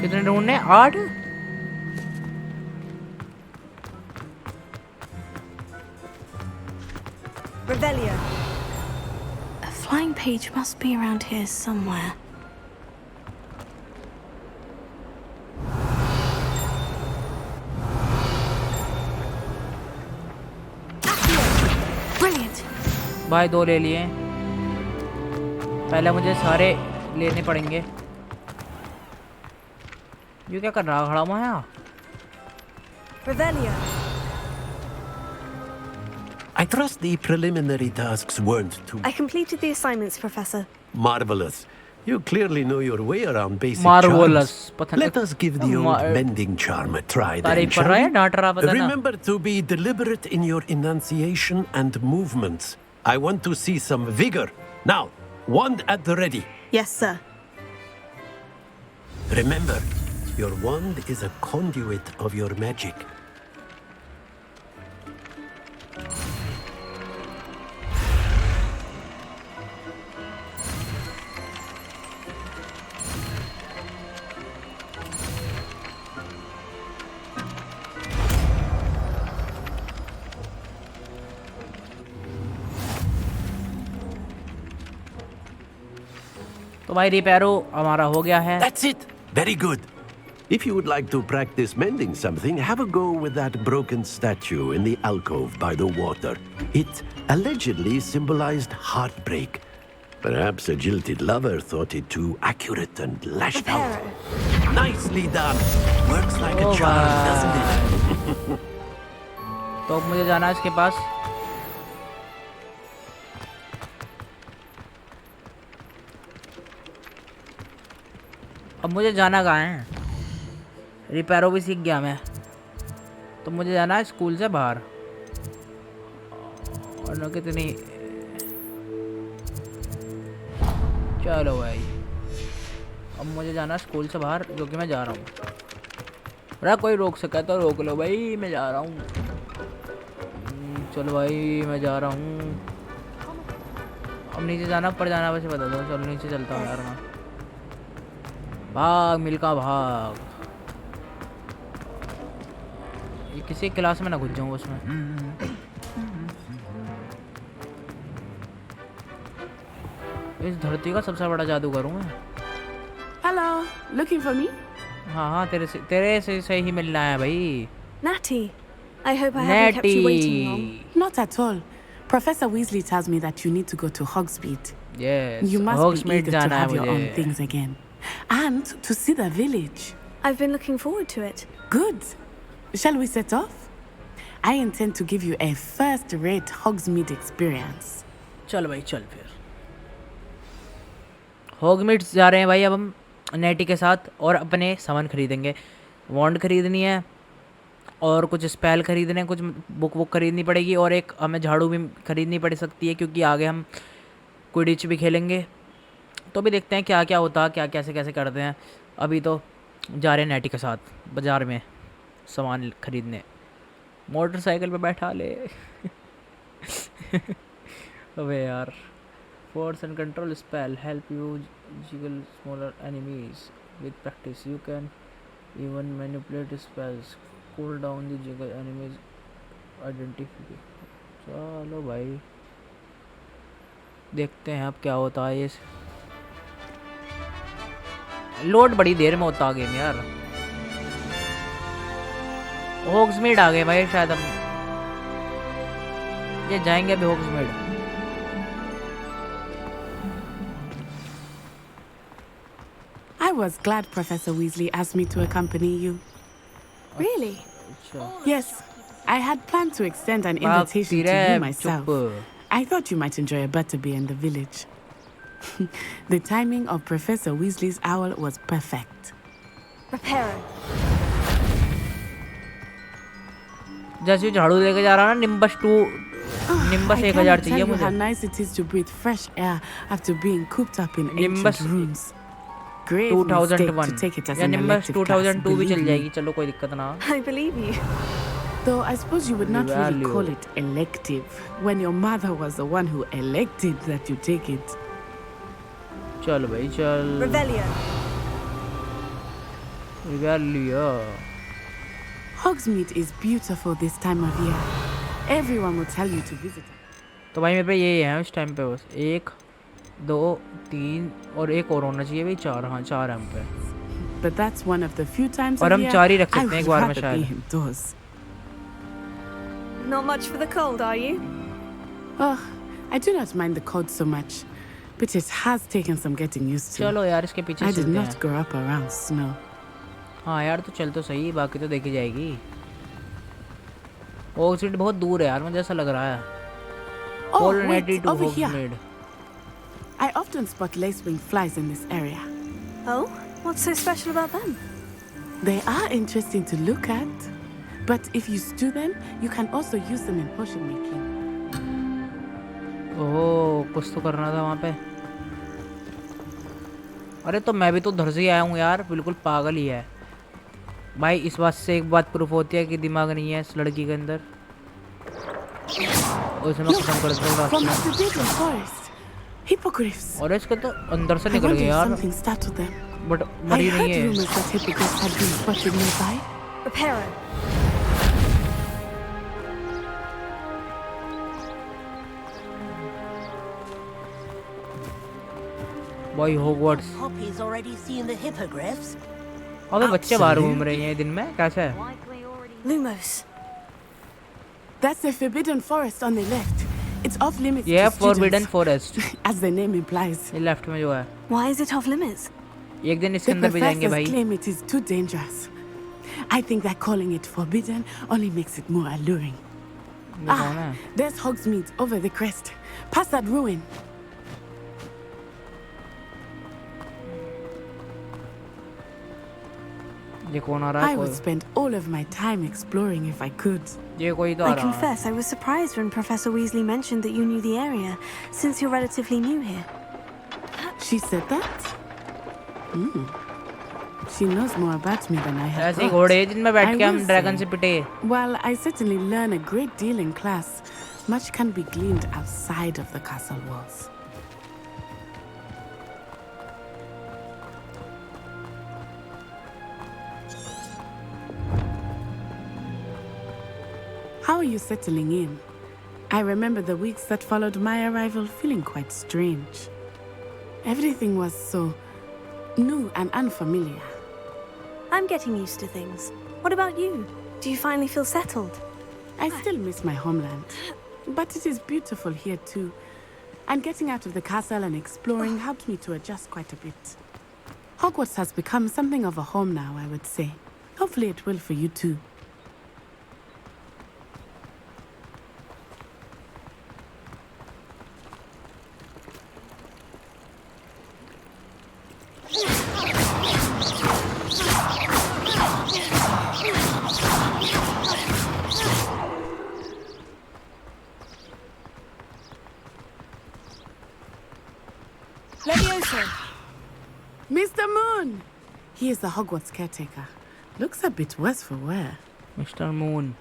कितने ढूंढने? 8. Revelio. A flying page must be around here somewhere. Brilliant. भाई 2 ले लिए. पहले मुझे सारे लेने पड़ेंगे. ये क्या कर रहा खड़ा हुआ है? Revelio. I trust the preliminary tasks weren't too I completed the assignments, Professor. marvelous. You clearly know your way around basic Marvelous. charms. Let us give the old mending charm a try then, तारीफ कर shall रहा है, we? डांट रहा पता ना. Remember to be deliberate in your enunciation and movements. I want to see some vigor. Now, wand at the ready. Yes, sir. Remember, Your wand is a conduit of your magic. तो भाई रिपेयरो हमारा हो गया है। That's it. Very good. If you would like to practice mending something, have a go with that broken statue in the alcove by the water. It allegedly symbolized heartbreak. Perhaps a jilted lover thought it too accurate and lashed out. Nicely done. Works like a charm, doesn't it? तो अब मुझे जाना है इसके पास। अब मुझे जाना कहाँ है? रिपेयरो भी सीख गया मैं, तो मुझे जाना है स्कूल से बाहर। और न कितनी, चलो भाई अब मुझे जाना है स्कूल से बाहर, जो कि मैं जा रहा हूँ। अरे कोई रोक सका तो रोक लो भाई, मैं जा रहा हूँ। चलो भाई मैं जा रहा हूँ। अब नीचे जाना ऊपर जाना वैसे बता दो। चलो नीचे चलता हूँ यार मैं। भाग मिल्का भाग। ये किसी क्लास में ना घुस जाऊँ उसमें। इस धरती का सबसे बड़ा जादूगर हूँ मैं। Hello, looking for me? हाँ हाँ तेरे से ही मिलना है भाई। Natty, I hope I haven't kept you waiting long. Not at all. Professor Weasley tells me that you need to go to Hogsmeade. Yes, You must be eager to जाना है have your मुझे। own things again. And to see the village. I've been looking forward to it. Good. Shall we set off? I intend to give you a first-rate Hogsmeade experience. चल भाई चल फिर। हॉगमीड जा रहे हैं भाई अब हम नेटी के साथ, और अपने सामान खरीदेंगे। वॉन्ड खरीदनी है और कुछ स्पेल खरीदने हैं, कुछ बुक खरीदनी पड़ेगी, और एक हमें झाड़ू भी खरीदनी पड़ सकती है क्योंकि आगे हम क्विडिच भी खेलेंगे। तो भी देखते हैं क्या क्या होता है, क्या कैसे कैसे करते हैं। अभी तो जा रहे हैं नेटी के साथ बाज़ार में सामान खरीदने। मोटरसाइकिल पे बैठा ले। अबे यार। Force and control spell help you jiggle smaller enemies with practice. You can even manipulate spells, cool down the jiggle enemies identify. चलो भाई देखते हैं अब क्या होता है। ये लोड बड़ी देर में होता गेम यार। होग्समीड आ गए भाई शायद हम। ये जाएंगे अभी होग्समीड। I was glad Professor Weasley asked me to accompany you. Really? Yes, I had planned to extend an invitation to you myself. I thought you might enjoy a butterbeer in the village. The timing of Professor Weasley's owl was perfect. Reparo. जैसे झाड़ू लेके जा रहा ना nimbus 1000 चाहिए मुझे। How nice it is to breathe fresh air after being cooped up in ancient rooms. Great mistake to take it as an elective class. 2002 भी चल जाएगी, चलो कोई दिक्कत ना। I believe you. Though I suppose you would not really call it elective when your mother was the one who elected that you take it. चल भाई चल। Revelio. Hogsmeade is beautiful this time of year. Everyone will tell you to visit. तो भाई मेरे पे ये है उस टाइम पे बस 1 2 3 और एक और होना चाहिए भाई 4। हाँ 4 हम पे। But that's one of the few times और of हम year 4 ही रख सकते हैं I एक would बार में rather be शायद। indoors. Not much for the cold, are you? Oh, I do not mind the cold so much, but it has taken some getting used to. चलो यार इसके पीछे I did चलते not हैं। grow up around snow. हाँ यार तो चल तो सही, बाकी तो देखी जाएगी। होग्समीड बहुत दूर है यार, मुझे ऐसा लग रहा है। Oh, wait, over here. होग्समीड। I often spot lacewing flies in this area. Oh, what's so special about them? They are interesting to look at, but if you stew them, you can also use them in potion making. ओह कुछ तो करना था वहाँ पे। अरे तो मैं भी तो उधर से ही आया हूँ यार, बिल्कुल पागल ही है। भाई इस बात से एक बात प्रूफ होती है कि दिमाग नहीं है इस लड़की के अंदर। उसे मैं खत्म कर दूंगा और इसके तो अंदर से निकल गया यार, बट मरी नहीं है। भाई Hogwarts. Poppy's already seen the hippogriffs. अबे बच्चे बाहर घूम रहे हैं दिन में, कैसा है? Lumos. That's the forbidden forest on the left. It's off limits. Yeah, to forbidden students, forest. as the name implies. ये लेफ्ट में जो है। Why is it off limits? एक दिन इसके अंदर भी जाएंगे भाई। The professors claim it is too dangerous. I think that calling it forbidden only makes it more alluring. There's Hogsmeade over the crest, past that ruin. ये कौन आ रहा है? I would spend all of my time exploring if I could. ये कोई तो आ I रहा है। confess I was surprised when Professor Weasley mentioned that you knew the area, since you're relatively new here. She said that? She knows more about me than I had ऐसे thought. घोड़े जिनमें बैठ के I हम will dragon say, से पिटे। Well, I certainly learn a great deal in class. Much can be gleaned outside of the castle walls. How are you settling in? I remember the weeks that followed my arrival feeling quite strange. Everything was so new and unfamiliar. I'm getting used to things. What about you? Do you finally feel settled? I still miss my homeland, but it is beautiful here too. And getting out of the castle and exploring helped me to adjust quite a bit. Hogwarts has become something of a home now, I would say. Hopefully it will for you too. Mr. Moon! He is the Hogwarts caretaker. Looks a bit worse for wear. Mr. Moon.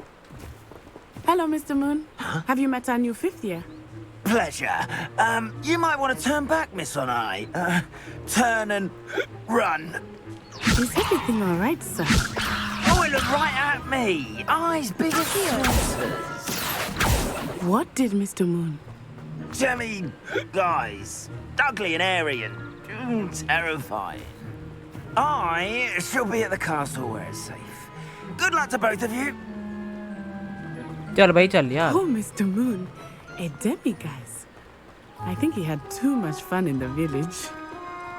Hello, Mr. Moon. Have you met our new fifth year? Pleasure. You might want to turn back, Miss Onai. Turn and run. Is everything all right, sir? Oh, it looked right at me. Eyes big as saucers. What did Mr. Moon? Jemmy, guys. Ugly and airy and terrifying. I shall be at the castle where it's safe. Good luck to both of you. चल भाई चल यार। Oh, Mr. Moon. A demi-guise. I think he had too much fun in the village.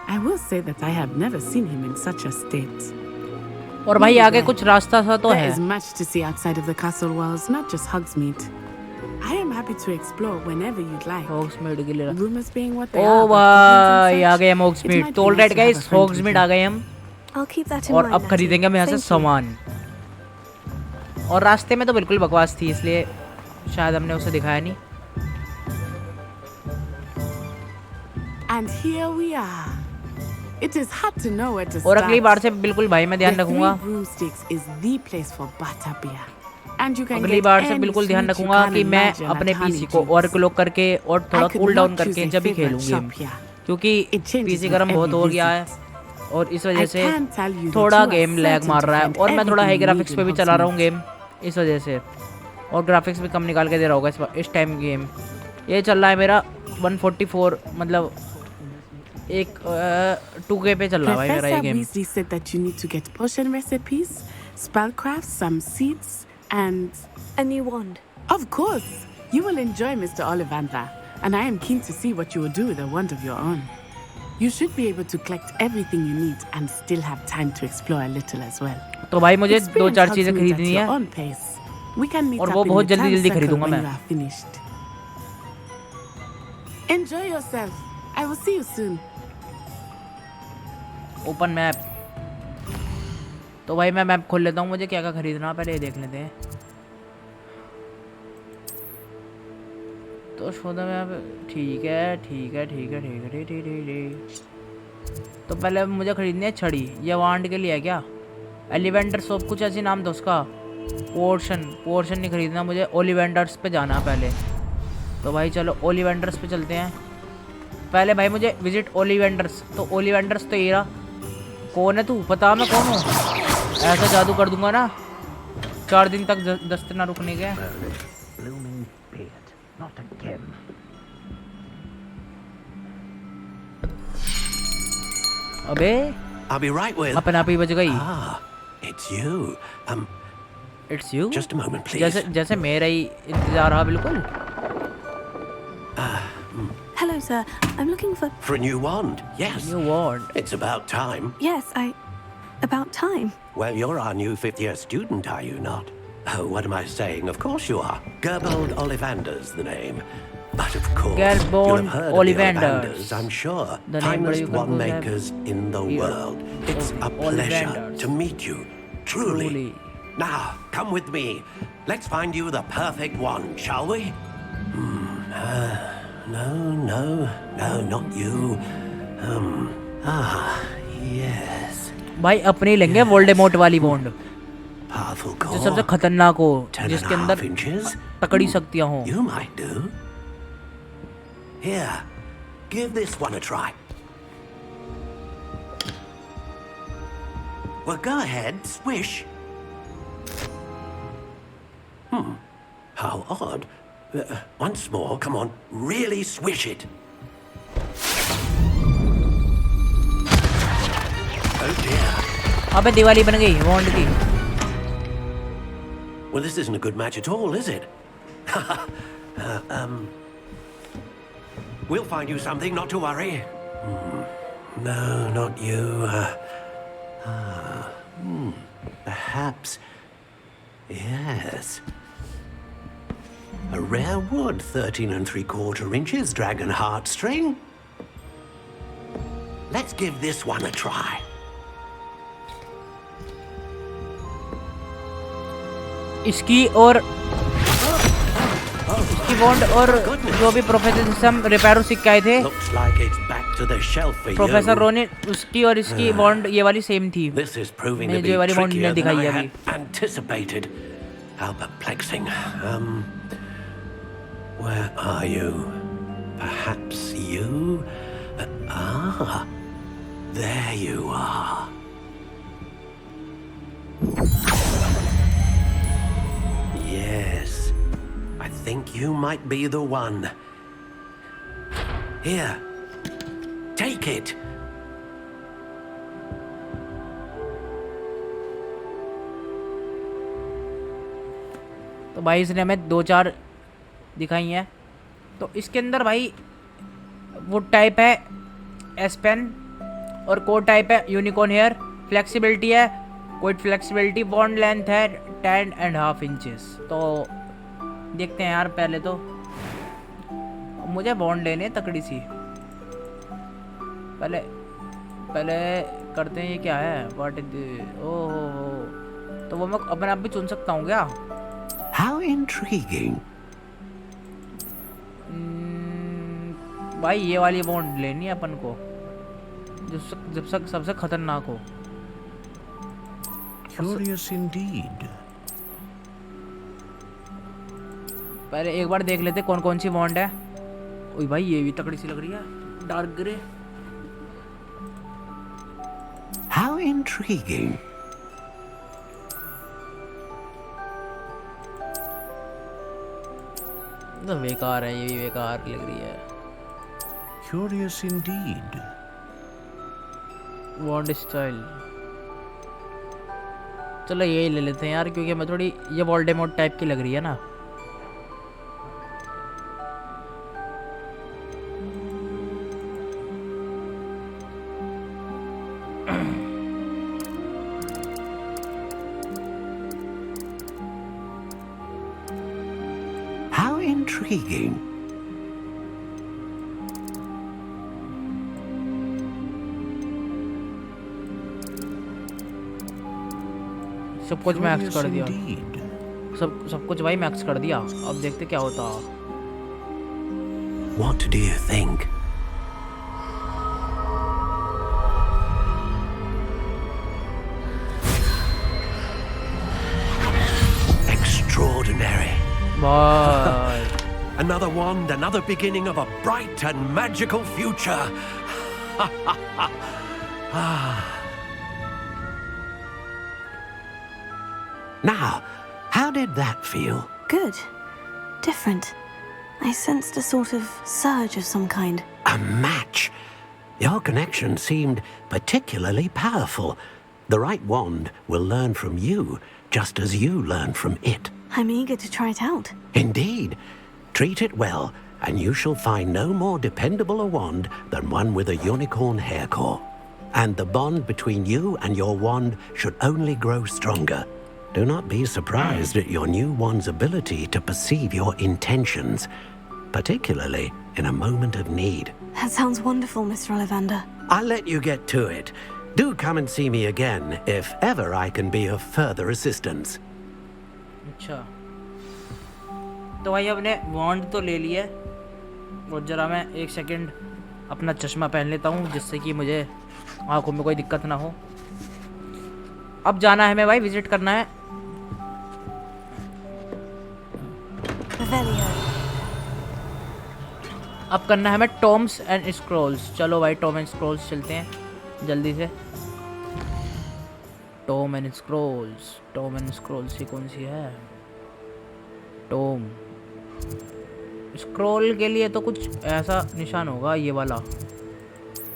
I will say that I have never seen him in such a state. और भाई आगे कुछ रास्ता सा तो है। There is much to see outside of the castle walls, not just Hogsmeade. I am happy to explore whenever you'd like. Hogsmeade के लिए। Rumors being what they Oh are. भाई आ गए हम Hogsmeade। तो ऑलराइट गाइस Hogsmeade आ गए हम। I'll keep that in और mind. अब खरीदेंगे हम यहाँ से सामान। और रास्ते में तो बिल्कुल बकवास थी, इसलिए शायद हमने उसे दिखाया नहीं। And here we are. It is hard to know where to start. और अगली बार से बिल्कुल भाई मैं ध्यान रखूंगा। The Three Broomsticks is the place for butterbeer. And you can अगली बार से बिल्कुल ध्यान रखूंगा कि मैं अपने पीसी को और क्लॉक करके और थोड़ा कूल डाउन करके जब भी खेलूंगी गेम, क्योंकि पीसी गर्म बहुत हो गया है और इस वजह से थोड़ा गेम लैग मार रहा है। और मैं थोड़ा हाई ग्राफिक्स पे भी चला रहा हूँ गेम इस वजह से, और ग्राफिक्स भी कम निकाल के दे रहा होगा इस टाइम गेम। ये चल रहा है मेरा 144, मतलब एक 2K पे चल रहा है भाई मेरा ये game. Weasley said that you need to get potion recipes, spellcraft, some seeds, and a new wand. Of course, you will enjoy Mr. Ollivander, and I am keen to see what you will do with a wand of your own. You should be able to collect everything you need and still have time to explore a little as well. तो भाई मुझे 2-4 चीजें खरीदनी है और वो बहुत जल्दी खरीदूंगा मैं। Enjoy yourself. I will see you soon. Open map. तो भाई मैं मैप खोल लेता हूँ, मुझे क्या क्या खरीदना है पहले ये देख लेते हैं। तो शोधा मैप ठीक है। तो पहले मुझे खरीदनी है छड़ी। ये वांड के लिए है क्या? एलिवेंडर सोप कुछ ऐसी नाम था उसका। पोर्शन नहीं खरीदना मुझे, ओलिवेंडर्स पे जाना है पहले। तो भाई चलो ओलिवेंडर्स पे चलते हैं पहले। भाई मुझे विजिट ओलिवेंडर्स, तो ओलिवेंडर्स तो ये रहा। कौन है तू? पता मैं कौन हूँ? ऐसा जादू कर दूंगा ना 4 दिन तक दस्ते ना रुकने के। अबे I'll be right with. अपने आप ही बज गई। It's you. It's you? Just a moment, please. जैसे मेरा ही इंतजार रहा बिल्कुल। Hello, sir. I'm looking for... For a new wand, yes. New wand. It's about time. Yes, About time. Well, you're our new 5th-year student, are you not? Oh, what am I saying? Of course you are. Gerbold Ollivander's the name. But of course, Gerbold you'll have heard Ollivanders. of the Ollivanders, I'm sure. The name Finest you can wand go there. makers in the world. It's a pleasure Ollivanders. to meet you. Truly. Now, come with me. Let's find you the perfect wand, shall we? No, not you. Yes. भाई अपनी लेंगे Voldemort वाली bond, Powerful जो core. सबसे खतरनाक हो, 10.5 जिसके अंदर inches. तकड़ी शक्तियां हो। You might do. Here, give this one a try. Well, go ahead, swish. How odd. Once more, come on, really swish it. Oh dear. अबे दिवाली बन गई वॉन्ड की। Well, this isn't a good match at all, is it? We'll find you something, not to worry. No, not you. Perhaps. Yes. A rare wood, 13 3/4 inches, dragon heartstring. Let's give this one a try. इसकी और इसकी bond और जो भी professor सम रिपेयरो सीख के आए थे Looks like it's back to the shelf for professor you. रोनी, उसकी और इसकी बॉन्ड ये वाली सेम थी। This is proving to मैंने be जो वाली बॉन्ड trickier ने than दिखाई I है had अभी। anticipated. How perplexing. Where are you? Perhaps you? There you are. Yes, I think you might be the one. Here, take it. तो भाई इसने हमें 2-4 दिखाई हैं। तो इसके अंदर भाई वुड टाइप है एस पेन और कोड टाइप है यूनिकॉर्न हेयर, फ्लेक्सिबिलिटी है कोड फ्लेक्सिबिलिटी, बॉन्ड लेंथ है 10.5 इंचेस। तो देखते हैं यार, पहले तो मुझे बॉन्ड लेने तकड़ी सी। पहले करते हैं ये क्या है, व्हाट इज, ओहो तो वो मैं अपने आप भी चुन सकता हूँ क्या? How intriguing. भाई ये वाली बॉन्ड लेनी है अपन को, जब सबसे खतरनाक हो। Curious indeed. पहले एक बार देख लेते कौन कौन सी बॉन्ड है। ओए भाई ये भी तकड़ी सी लग रही है, डार्क ग्रे। How intriguing. तो बेकार है, ये भी बेकार लग रही है। Curious indeed. बॉन्ड स्टाइल, चलो यही ले लेते हैं यार, क्योंकि मैं थोड़ी ये वोल्डेमॉर्ट टाइप की लग रही है ना। How intriguing. सब कुछ मैक्स कर दिया, सब कुछ भाई मैक्स कर दिया। अब देखते क्या होता। What do you think? Another wand, another beginning of a bright and magical future. Now, how did that feel? Good. Different. I sensed a sort of surge of some kind. A match. Your connection seemed particularly powerful. The right wand will learn from you, just as you learn from it. I'm eager to try it out. Indeed. Treat it well, and you shall find no more dependable a wand than one with a unicorn hair core. And the bond between you and your wand should only grow stronger. Do not be surprised at your new wand's ability to perceive your intentions, particularly in a moment of need. That sounds wonderful, Mr. Ollivander. I'll let you get to it. Do come and see me again if ever I can be of further assistance. अच्छा तो भाई हमने वॉन्ड तो ले लिया और जरा मैं एक सेकंड अपना चश्मा पहन लेता हूँ जिससे कि मुझे आंखों में कोई दिक्कत ना हो। अब जाना है, मैं भाई विजिट करना है। अब करना है मैं टॉम्स एंड स्क्रॉल्स। चलो भाई टॉम एंड स्क्रॉल्स चलते हैं जल्दी से। टॉम एंड स्क्रॉल्स ये कौन सी है? टॉम स्क्रॉल के लिए तो कुछ ऐसा निशान होगा, ये वाला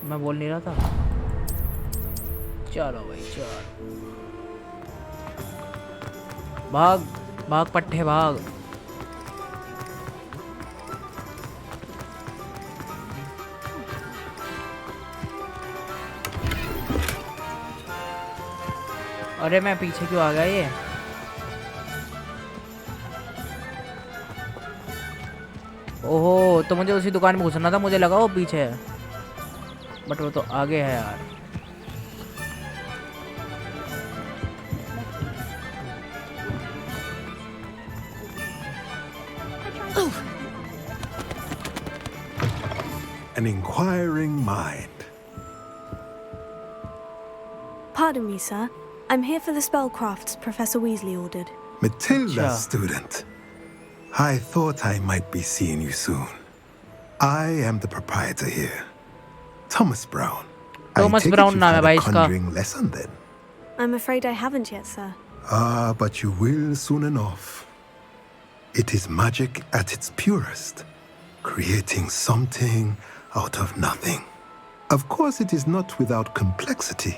मैं बोल नहीं रहा था। चलो भाई चल, भाग भाग पट्टे भाग। अरे मैं पीछे क्यों आ गया ये? ओहो, तो मुझे उसी दुकान में घुसना था, मुझे लगा वो पीछे है, बट वो तो आगे है यार। An inquiring mind. Pardon me, sir. I'm here for the spellcrafts Professor Weasley ordered. Matilda, student. I thought I might be seeing you soon. I am the proprietor here, Thomas Brown. Thomas Brown नाम है भाई इसका। Conjuring lesson then? I'm afraid I haven't yet, sir. Ah, but you will soon enough. It is magic at its purest, creating something out of nothing. Of course, it is not without complexity,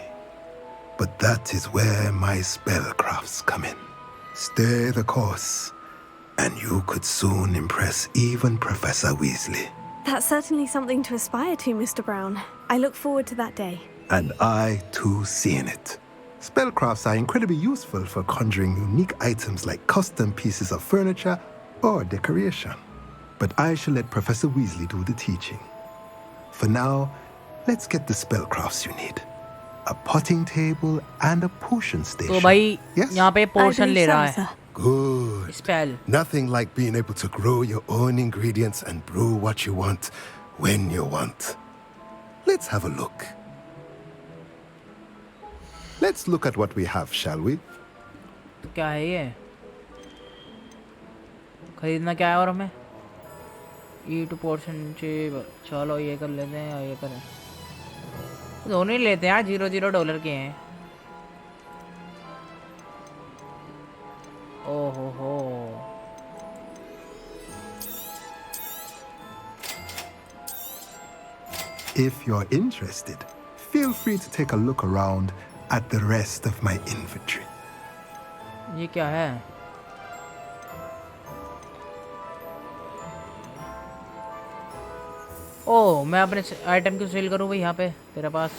but that is where my spellcrafts come in. Stay the course, and you could soon impress even Professor Weasley. That's certainly something to aspire to, Mr. Brown. I look forward to that day. And I, too, seeing it. Spellcrafts are incredibly useful for conjuring unique items like custom pieces of furniture or decoration. But I shall let Professor Weasley do the teaching. For now, let's get the spellcrafts you need. A potting table and a potion station. तो भाई यहाँ पे portion ले रहा है। Good. Spell. Nothing like being able to grow your own ingredients and brew what you want when you want. Let's have a look. Let's look at what we have, shall we? तो क्या है ये? खरीदना क्या है और हमें? Eat portion चाहिए। चलो ये कर लेते हैं या ये करें। दोनों ही लेते हैं यार, $0 के हैं। ओहो हो। If you're interested, feel free to take a look around at the rest of my inventory. ये क्या है? ओह, मैं अपने आइटम क्यों सेल करूं भाई यहाँ पे तेरे पास?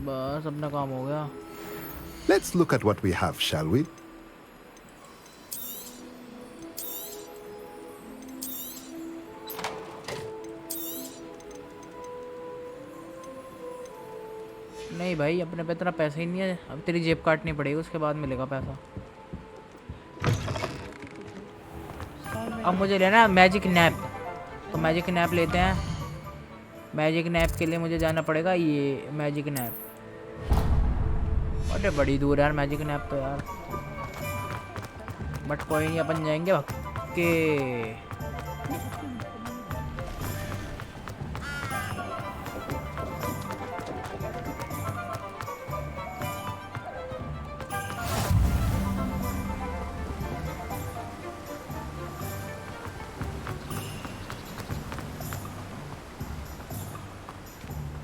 बस अपना काम हो गया। Let's look at what we have, shall we? नहीं भाई, अपने पे इतना पैसा ही नहीं है। अब तेरी जेब काटनी पड़ेगी, उसके बाद मिलेगा पैसा। अब मुझे लेना मैजिक नैप, तो मैजिक नैप लेते हैं। मैजिक नैप के लिए मुझे जाना पड़ेगा ये मैजिक नैप। अरे बड़ी दूर यार मैजिक नैप तो यार, बट कोई नहीं, अपन जाएंगे वक्त। ओके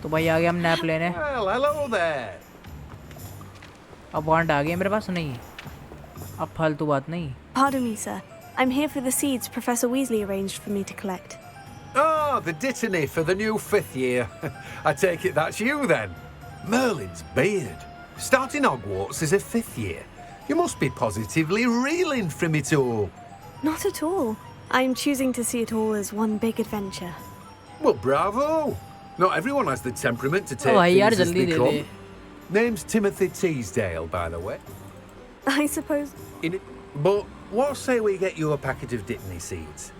तो भाई आ गया हम नैप लेने। Well, hello there. अब वांड आ गया मेरे पास नहीं, अब फालतू बात नहीं। Pardon me, sir. I'm here for the seeds Professor Weasley arranged for me to collect. Ah, the dittany for the new 5th year. I take it that's you then. Merlin's beard. Starting Hogwarts as a 5th year. You must be positively reeling from it all. Not at all. I'm choosing to see it all as one big adventure. Well, bravo. Not everyone has the temperament to take भाई यार things as जल्दी they they come. They. Name's Timothy Teasdale, by the way. I suppose. But what say we get you a packet of dittany seeds?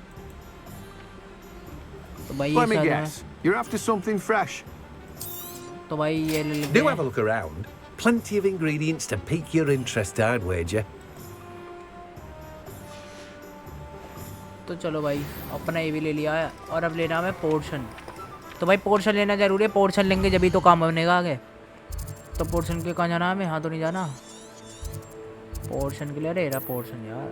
तो भाई Let me ये guess. You're after something fresh. तो भाई ये ले लेते Do हैं। have a look around. Plenty of ingredients to pique your interest, I'd wager. तो चलो भाई अपना ये भी ले लिया है और अब लेना है पोर्शन। तो भाई पोर्शन लेना जरूरी है, पोर्शन लेंगे जब ही तो काम बनेगा आगे। तो पोर्शन के कहाँ जाना हमें? हाँ तो नहीं जाना पोर्शन के लिए। अरे रहा पोर्शन यार।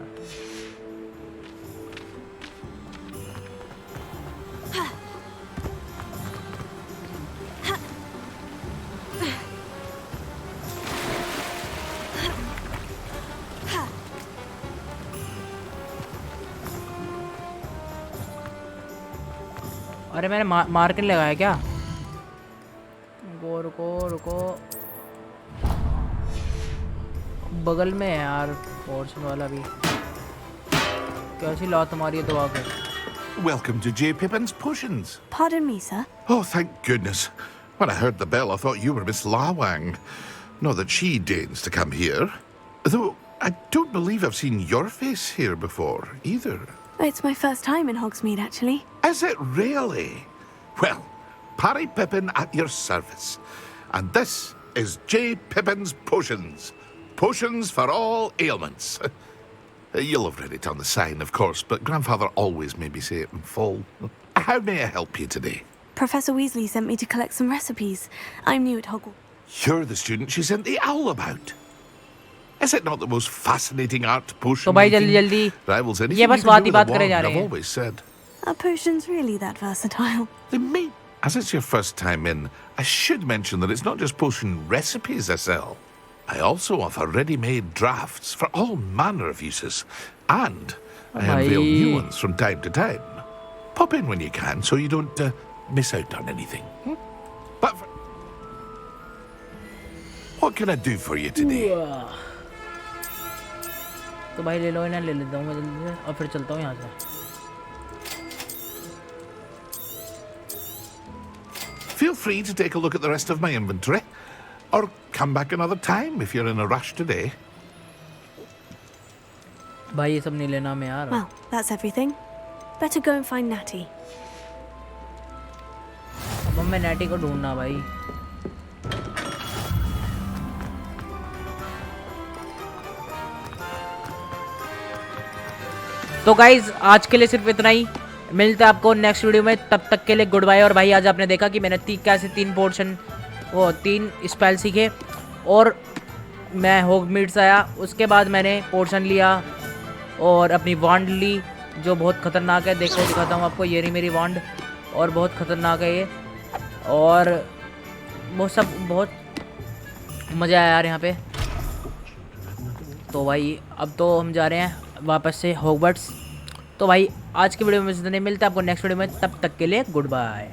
अरे मैंने मार के लगाया क्या? रुको रुको बगल में है यार पोर्शन वाला भी। कैसी लात मारी है तो आके। Welcome to J. Pippin's Potions. Pardon me, sir. Oh, thank goodness. When I heard the bell, I thought you were Miss Lawang. Not that she deigns to come here. Though I don't believe I've seen your face here before, either. It's my first time in Hogsmeade, actually. Is it really? Well, Parry Pippin at your service. And this is J. Pippin's Potions. Potions for all ailments. You'll have read it on the sign, of course, but Grandfather always made me say it in full. How may I help you today? Professor Weasley sent me to collect some recipes. I'm new at Hogwarts. You're the student she sent the owl about. Is it not the most fascinating art potion? तो भाई जल्दी जल्दी Rivals anything ये बस you can बात do he with a बात करे जा wand, रहे I've हैं। always said. Are potions really that versatile? They may. As it's your first time in, I should mention that it's not just potion recipes I sell. I also offer ready-made drafts for all manner of uses. And I unveil new ones from time to time. Pop in when you can so you don't miss out on anything. But what can I do for you today? तो भाई ले लो, इन्हें ले लेता हूँ मैं जल्दी से और फिर चलता हूँ यहाँ से। Feel free to take a look at the rest of my inventory, or come back another time if you're in a rush today. भाई ये सब नहीं लेना हमें यार। Well, that's everything. Better go and find Natty. अब मैं natty को ढूंढना भाई। तो गाइज आज के लिए सिर्फ इतना ही। मिलते हैं आपको नेक्स्ट वीडियो में, तब तक के लिए गुड बाय। और भाई आज आपने देखा कि मैंने कैसे 3 पोर्शन वो 3 स्पेल सीखे और मैं होगमीड से आया। उसके बाद मैंने पोर्शन लिया और अपनी वांड ली जो बहुत ख़तरनाक है। देखो दिखाता हूँ आपको, ये रही मेरी वांड और बहुत ख़तरनाक है ये। और वो सब बहुत मज़ा आया यार यहाँ पे। तो भाई अब तो हम जा रहे हैं वापस से हॉगवर्ट्स। तो भाई आज की वीडियो में इतना, मिलता है आपको नेक्स्ट वीडियो में, तब तक के लिए गुड बाय।